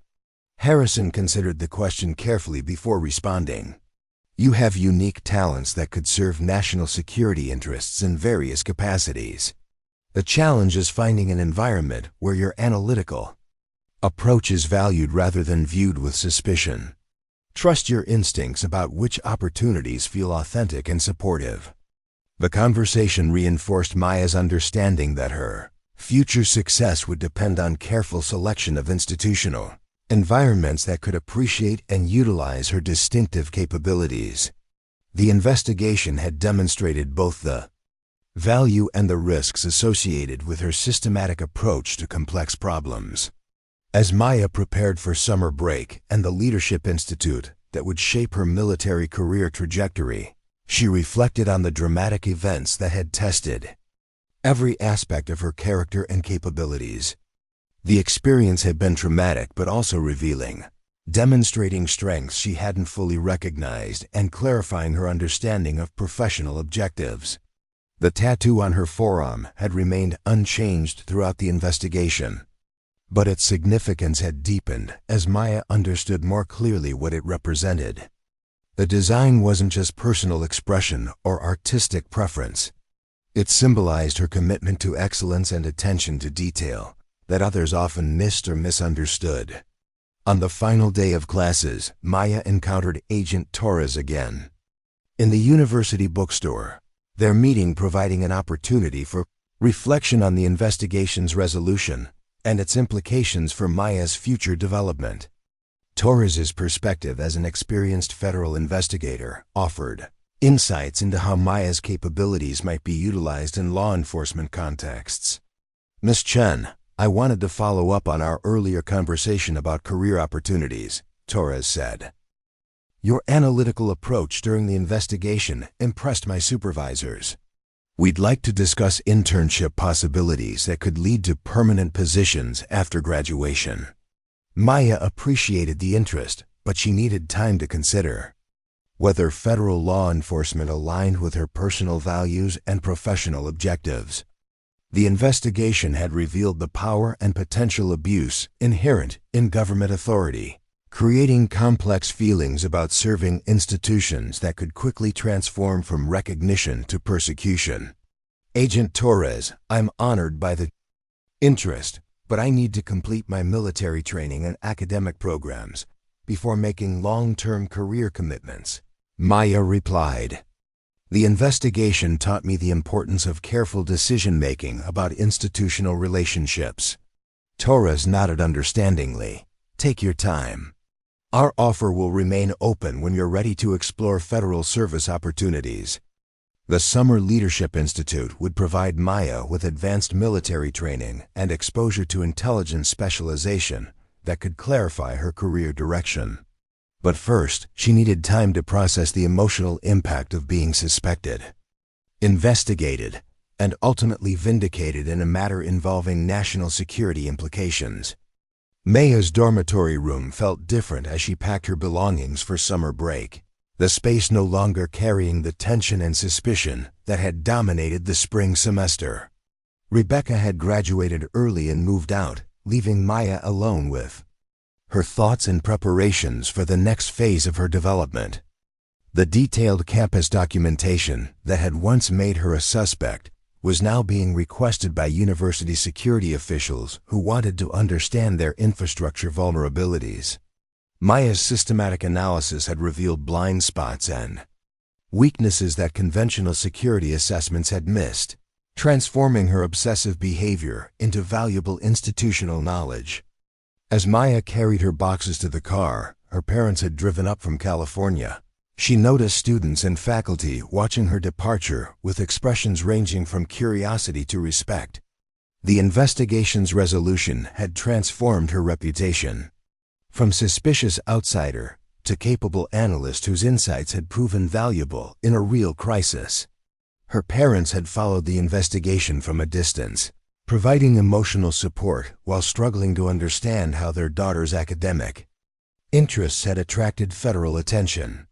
Harrison considered the question carefully before responding. You have unique talents that could serve national security interests in various capacities. The challenge is finding an environment where your analytical approach is valued rather than viewed with suspicion. Trust your instincts about which opportunities feel authentic and supportive. The conversation reinforced Maya's understanding that her future success would depend on careful selection of institutional environments that could appreciate and utilize her distinctive capabilities. The investigation had demonstrated both the value and the risks associated with her systematic approach to complex problems. As Maya prepared for summer break and the Leadership Institute that would shape her military career trajectory, she reflected on the dramatic events that had tested every aspect of her character and capabilities. The experience had been traumatic but also revealing, demonstrating strengths she hadn't fully recognized and clarifying her understanding of professional objectives. The tattoo on her forearm had remained unchanged throughout the investigation, but its significance had deepened as Maya understood more clearly what it represented. The design wasn't just personal expression or artistic preference. It symbolized her commitment to excellence and attention to detail that others often missed or misunderstood. On the final day of classes, Maya encountered Agent Torres again. In the university bookstore, their meeting providing an opportunity for reflection on the investigation's resolution and its implications for Maya's future development. Torres's perspective as an experienced federal investigator offered insights into how Maya's capabilities might be utilized in law enforcement contexts. "Ms. Chen, I wanted to follow up on our earlier conversation about career opportunities," Torres said. "Your analytical approach during the investigation impressed my supervisors. We'd like to discuss internship possibilities that could lead to permanent positions after graduation." Maya appreciated the interest, but she needed time to consider whether federal law enforcement aligned with her personal values and professional objectives. The investigation had revealed the power and potential abuse inherent in government authority, creating complex feelings about serving institutions that could quickly transform from recognition to persecution. "Agent Torres, I'm honored by the interest, but I need to complete my military training and academic programs before making long-term career commitments," Maya replied. "The investigation taught me the importance of careful decision-making about institutional relationships." Torres nodded understandingly. "Take your time. Our offer will remain open when you're ready to explore federal service opportunities." The Summer Leadership Institute would provide Maya with advanced military training and exposure to intelligence specialization that could clarify her career direction. But first, she needed time to process the emotional impact of being suspected, investigated, and ultimately vindicated in a matter involving national security implications. Maya's dormitory room felt different as she packed her belongings for summer break, the space no longer carrying the tension and suspicion that had dominated the spring semester. Rebecca had graduated early and moved out, leaving Maya alone with her thoughts and preparations for the next phase of her development. The detailed campus documentation that had once made her a suspect was now being requested by university security officials who wanted to understand their infrastructure vulnerabilities. Maya's systematic analysis had revealed blind spots and weaknesses that conventional security assessments had missed, transforming her obsessive behavior into valuable institutional knowledge. As Maya carried her boxes to the car her parents had driven up from California, she noticed students and faculty watching her departure with expressions ranging from curiosity to respect. The investigation's resolution had transformed her reputation. From suspicious outsider to capable analyst whose insights had proven valuable in a real crisis. Her parents had followed the investigation from a distance, providing emotional support while struggling to understand how their daughter's academic interests had attracted federal attention.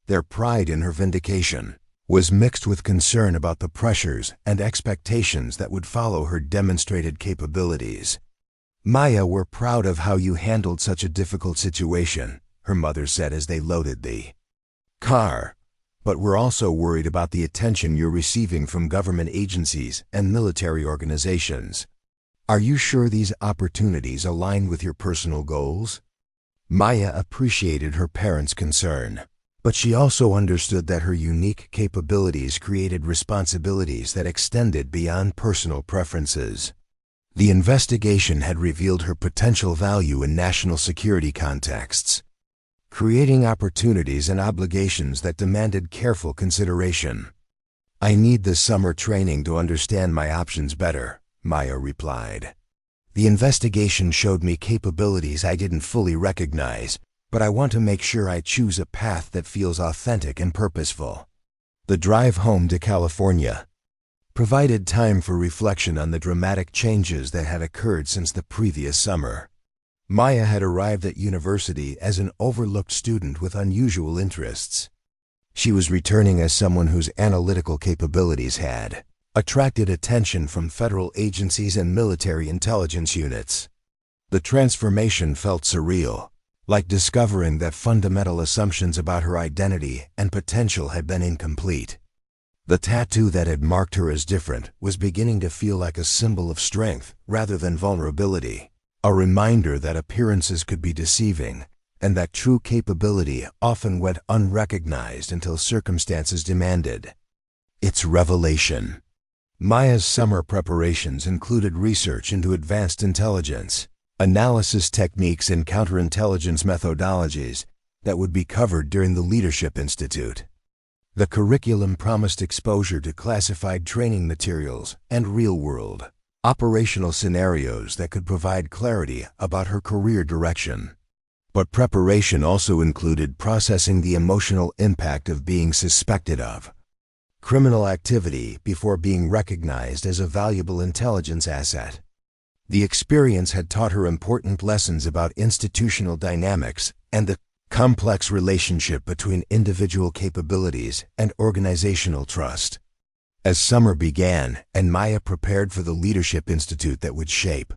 Their pride in her vindication was mixed with concern about the pressures and expectations that would follow her demonstrated capabilities. "Maya, we're proud of how you handled such a difficult situation," her mother said as they loaded the car. "But we're also worried about the attention you're receiving from government agencies and military organizations. Are you sure these opportunities align with your personal goals?" Maya appreciated her parents' concern, but she also understood that her unique capabilities created responsibilities that extended beyond personal preferences. The investigation had revealed her potential value in national security contexts, creating opportunities and obligations that demanded careful consideration. "I need this summer training to understand my options better," Maya replied. "The investigation showed me capabilities I didn't fully recognize, but I want to make sure I choose a path that feels authentic and purposeful." The drive home to California provided time for reflection on the dramatic changes that had occurred since the previous summer. Maya had arrived at university as an overlooked student with unusual interests. She was returning as someone whose analytical capabilities had attracted attention from federal agencies and military intelligence units. The transformation felt surreal, like discovering that fundamental assumptions about her identity and potential had been incomplete. The tattoo that had marked her as different was beginning to feel like a symbol of strength rather than vulnerability, a reminder that appearances could be deceiving and that true capability often went unrecognized until circumstances demanded its revelation. Maya's summer preparations included research into advanced intelligence, analysis techniques and counterintelligence methodologies that would be covered during the Leadership Institute. The curriculum promised exposure to classified training materials and real-world, operational scenarios that could provide clarity about her career direction. But preparation also included processing the emotional impact of being suspected of criminal activity before being recognized as a valuable intelligence asset. The experience had taught her important lessons about institutional dynamics and the complex relationship between individual capabilities and organizational trust. As summer began and Maya prepared for the Leadership Institute that would shape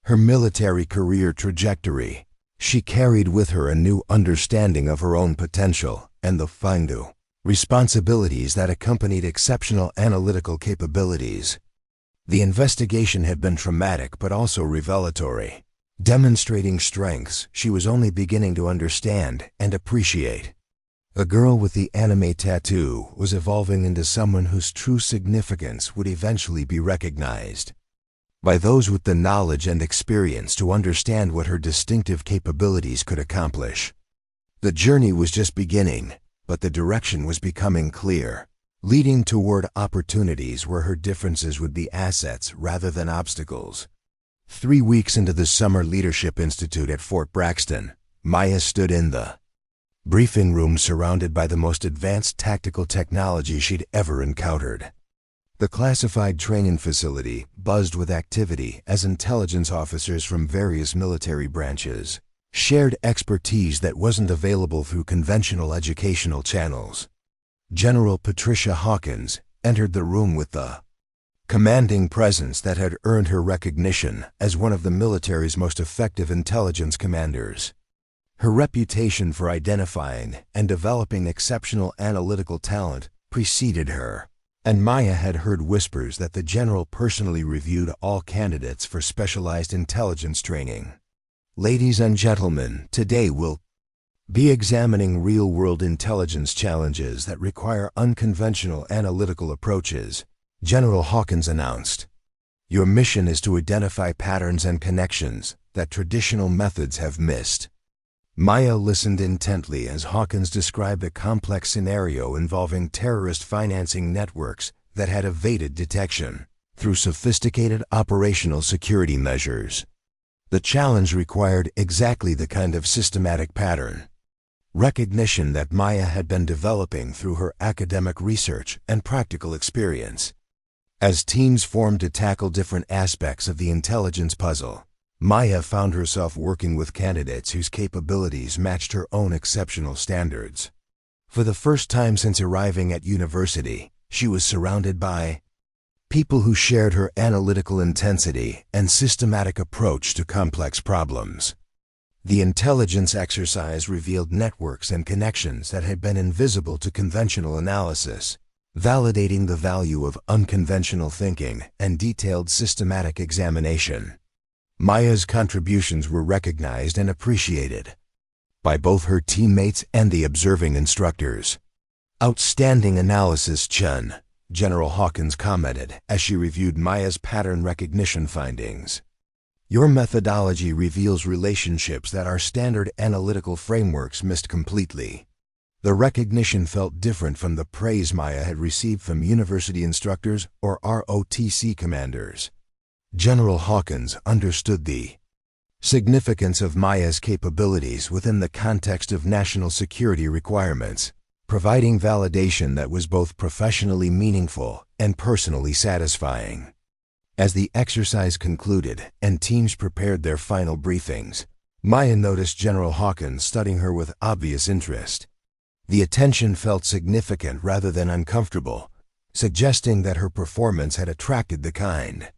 her military career trajectory, she carried with her a new understanding of her own potential and the new responsibilities that accompanied exceptional analytical capabilities. The investigation had been traumatic but also revelatory, demonstrating strengths she was only beginning to understand and appreciate. The girl with the anime tattoo was evolving into someone whose true significance would eventually be recognized by those with the knowledge and experience to understand what her distinctive capabilities could accomplish. The journey was just beginning, but the direction was becoming clear, leading toward opportunities where her differences would be assets rather than obstacles. 3 weeks into the Summer Leadership Institute at Fort Braxton, Maya stood in the briefing room surrounded by the most advanced tactical technology she'd ever encountered. The classified training facility buzzed with activity as intelligence officers from various military branches shared expertise that wasn't available through conventional educational channels. General Patricia Hawkins entered the room with the commanding presence that had earned her recognition as one of the military's most effective intelligence commanders. Her reputation for identifying and developing exceptional analytical talent preceded her, and Maya had heard whispers that the general personally reviewed all candidates for specialized intelligence training. Ladies and gentlemen, today we'll be examining real-world intelligence challenges that require unconventional analytical approaches, General Hawkins announced. Your mission is to identify patterns and connections that traditional methods have missed. Maya listened intently as Hawkins described a complex scenario involving terrorist financing networks that had evaded detection through sophisticated operational security measures. The challenge required exactly the kind of systematic pattern recognition that Maya had been developing through her academic research and practical experience. As teams formed to tackle different aspects of the intelligence puzzle, Maya found herself working with candidates whose capabilities matched her own exceptional standards. For the first time since arriving at university, she was surrounded by people who shared her analytical intensity and systematic approach to complex problems. The intelligence exercise revealed networks and connections that had been invisible to conventional analysis, validating the value of unconventional thinking and detailed systematic examination. Maya's contributions were recognized and appreciated by both her teammates and the observing instructors. Outstanding analysis, Chun, General Hawkins commented as she reviewed Maya's pattern recognition findings. Your methodology reveals relationships that our standard analytical frameworks missed completely. The recognition felt different from the praise Maya had received from university instructors or ROTC commanders. General Hawkins understood the significance of Maya's capabilities within the context of national security requirements, providing validation that was both professionally meaningful and personally satisfying. As the exercise concluded and teams prepared their final briefings, Maya noticed General Hawkins studying her with obvious interest. The attention felt significant rather than uncomfortable, suggesting that her performance had attracted the kind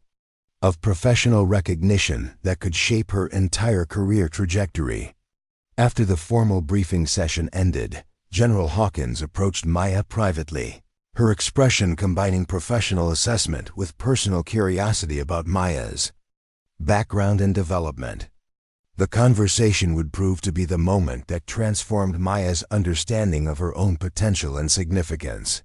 of professional recognition that could shape her entire career trajectory. After the formal briefing session ended, General Hawkins approached Maya privately, her expression combining professional assessment with personal curiosity about Maya's background and development. The conversation would prove to be the moment that transformed Maya's understanding of her own potential and significance.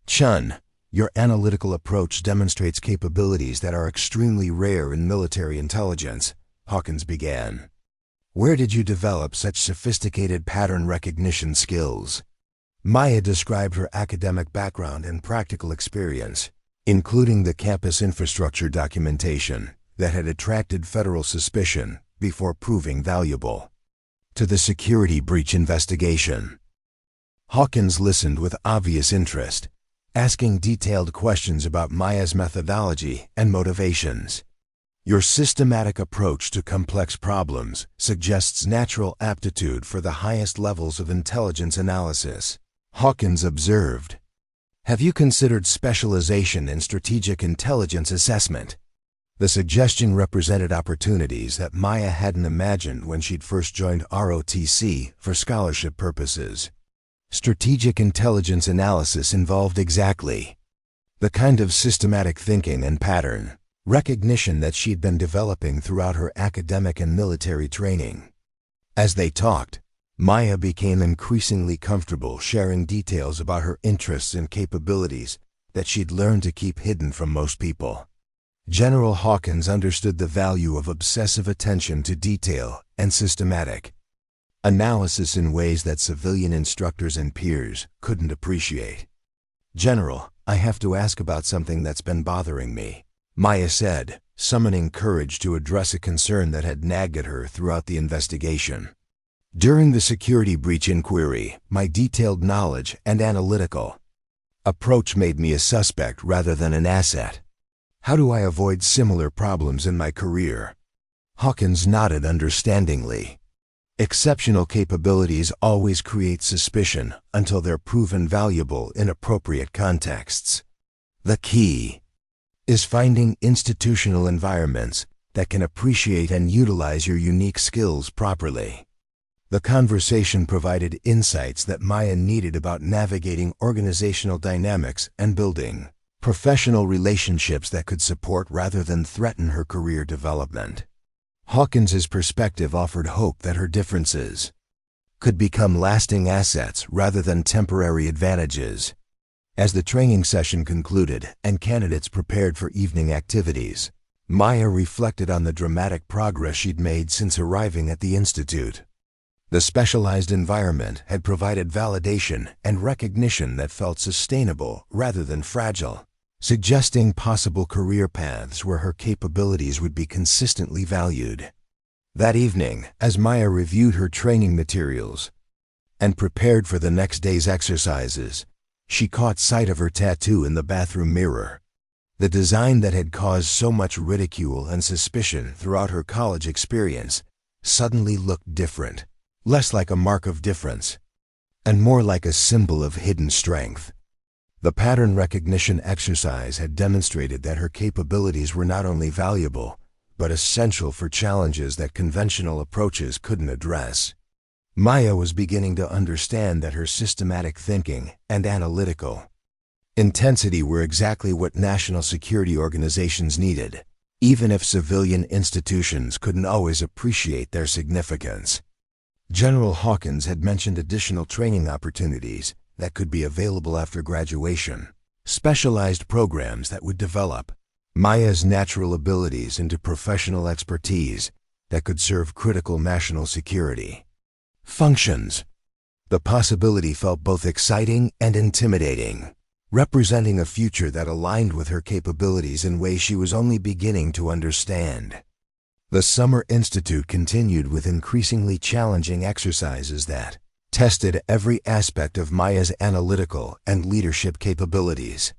"Chun, your analytical approach demonstrates capabilities that are extremely rare in military intelligence," Hawkins began. "Where did you develop such sophisticated pattern recognition skills?" Maya described her academic background and practical experience, including the campus infrastructure documentation that had attracted federal suspicion before proving valuable to the security breach investigation. Hawkins listened with obvious interest, asking detailed questions about Maya's methodology and motivations. "Your systematic approach to complex problems suggests natural aptitude for the highest levels of intelligence analysis," Hawkins observed. "Have you considered specialization in strategic intelligence assessment?" The suggestion represented opportunities that Maya hadn't imagined when she'd first joined ROTC for scholarship purposes. Strategic intelligence analysis involved exactly the kind of systematic thinking and pattern recognition that she'd been developing throughout her academic and military training. As they talked, Maya became increasingly comfortable sharing details about her interests and capabilities that she'd learned to keep hidden from most people. General Hawkins understood the value of obsessive attention to detail and systematic analysis in ways that civilian instructors and peers couldn't appreciate. "General, I have to ask about something that's been bothering me," Maya said, summoning courage to address a concern that had nagged at her throughout the investigation. "During the security breach inquiry, my detailed knowledge and analytical approach made me a suspect rather than an asset. How do I avoid similar problems in my career?" Hawkins nodded understandingly. "Exceptional capabilities always create suspicion until they're proven valuable in appropriate contexts. The key is finding institutional environments that can appreciate and utilize your unique skills properly." The conversation provided insights that Maya needed about navigating organizational dynamics and building professional relationships that could support rather than threaten her career development. Hawkins's perspective offered hope that her differences could become lasting assets rather than temporary advantages. As the training session concluded and candidates prepared for evening activities, Maya reflected on the dramatic progress she'd made since arriving at the institute. The specialized environment had provided validation and recognition that felt sustainable rather than fragile, suggesting possible career paths where her capabilities would be consistently valued. That evening, as Maya reviewed her training materials and prepared for the next day's exercises, she caught sight of her tattoo in the bathroom mirror. The design that had caused so much ridicule and suspicion throughout her college experience suddenly looked different, less like a mark of difference, and more like a symbol of hidden strength. The pattern recognition exercise had demonstrated that her capabilities were not only valuable, but essential for challenges that conventional approaches couldn't address. Maya was beginning to understand that her systematic thinking and analytical intensity were exactly what national security organizations needed, even if civilian institutions couldn't always appreciate their significance. General Hawkins had mentioned additional training opportunities that could be available after graduation, specialized programs that would develop Maya's natural abilities into professional expertise that could serve critical national security functions. The possibility felt both exciting and intimidating, representing a future that aligned with her capabilities in ways she was only beginning to understand. The Summer Institute continued with increasingly challenging exercises that tested every aspect of Maya's analytical and leadership capabilities.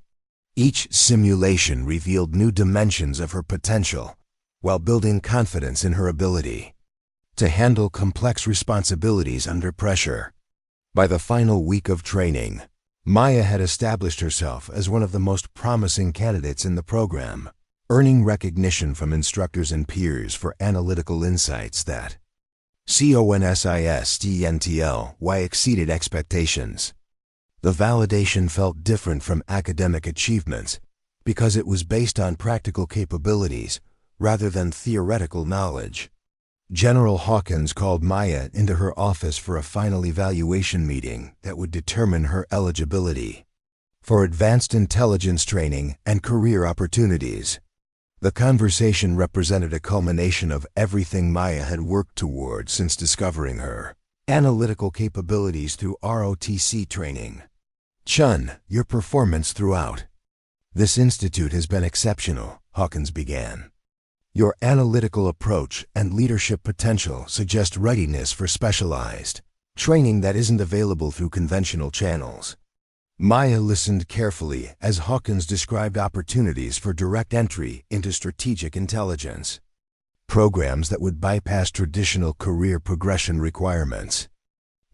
Each simulation revealed new dimensions of her potential, while building confidence in her ability to handle complex responsibilities under pressure. By the final week of training, Maya had established herself as one of the most promising candidates in the program, earning recognition from instructors and peers for analytical insights that CONSISTENTL exceeded expectations. The validation felt different from academic achievements because it was based on practical capabilities rather than theoretical knowledge. General Hawkins called Maya into her office for a final evaluation meeting that would determine her eligibility for advanced intelligence training and career opportunities. The conversation represented a culmination of everything Maya had worked toward since discovering her analytical capabilities through ROTC training. Chun, your performance throughout this institute has been exceptional, Hawkins began. Your analytical approach and leadership potential suggest readiness for specialized training that isn't available through conventional channels. Maya listened carefully as Hawkins described opportunities for direct entry into strategic intelligence, programs that would bypass traditional career progression requirements.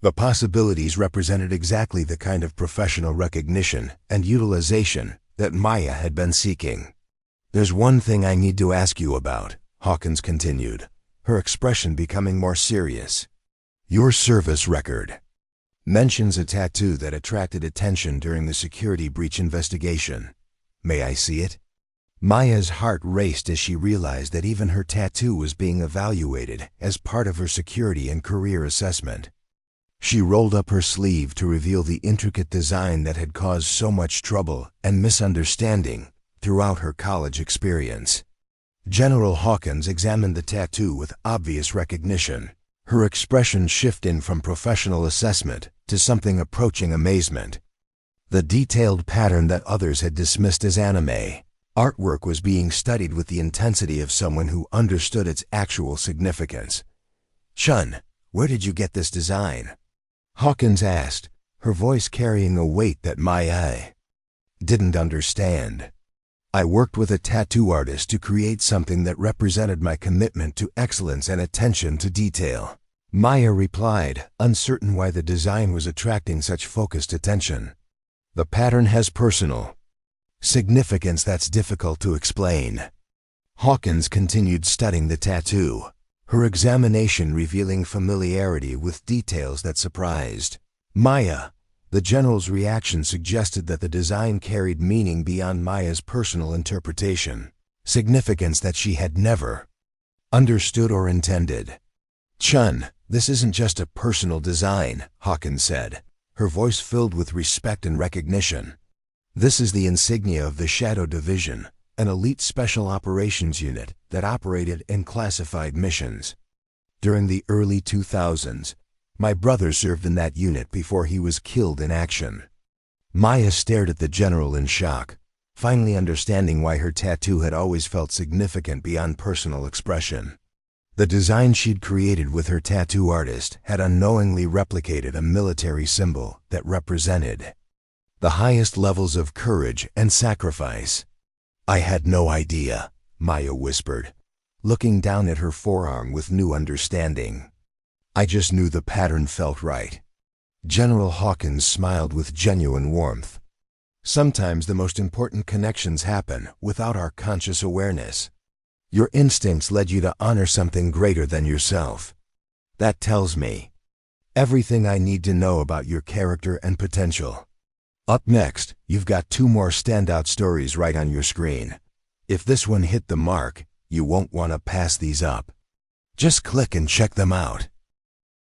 The possibilities represented exactly the kind of professional recognition and utilization that Maya had been seeking. There's one thing I need to ask you about, Hawkins continued, her expression becoming more serious. Your service record mentions a tattoo that attracted attention during the security breach investigation. May I see it? Maya's heart raced as she realized that even her tattoo was being evaluated as part of her security and career assessment. She rolled up her sleeve to reveal the intricate design that had caused so much trouble and misunderstanding throughout her college experience. General Hawkins examined the tattoo with obvious recognition, her expression shifting from professional assessment to something approaching amazement. The detailed pattern that others had dismissed as anime artwork was being studied with the intensity of someone who understood its actual significance. Chun, where did you get this design? Hawkins asked, her voice carrying a weight that Maya didn't understand. I worked with a tattoo artist to create something that represented my commitment to excellence and attention to detail. Maya replied, uncertain why the design was attracting such focused attention. The pattern has personal significance that's difficult to explain. Hawkins continued studying the tattoo, her examination revealing familiarity with details that surprised Maya. The general's reaction suggested that the design carried meaning beyond Maya's personal interpretation, significance that she had never understood or intended. Chun, this isn't just a personal design, Hawkins said, her voice filled with respect and recognition. This is the insignia of the Shadow Division, an elite special operations unit that operated in classified missions. During the early 2000s, my brother served in that unit before he was killed in action. Maya stared at the general in shock, finally understanding why her tattoo had always felt significant beyond personal expression. The design she'd created with her tattoo artist had unknowingly replicated a military symbol that represented the highest levels of courage and sacrifice. I had no idea, Maya whispered, looking down at her forearm with new understanding. I just knew the pattern felt right. General Hawkins smiled with genuine warmth. Sometimes the most important connections happen without our conscious awareness. Your instincts led you to honor something greater than yourself. That tells me everything I need to know about your character and potential. Up next, you've got 2 more standout stories right on your screen. If this one hit the mark, you won't want to pass these up. Just click and check them out.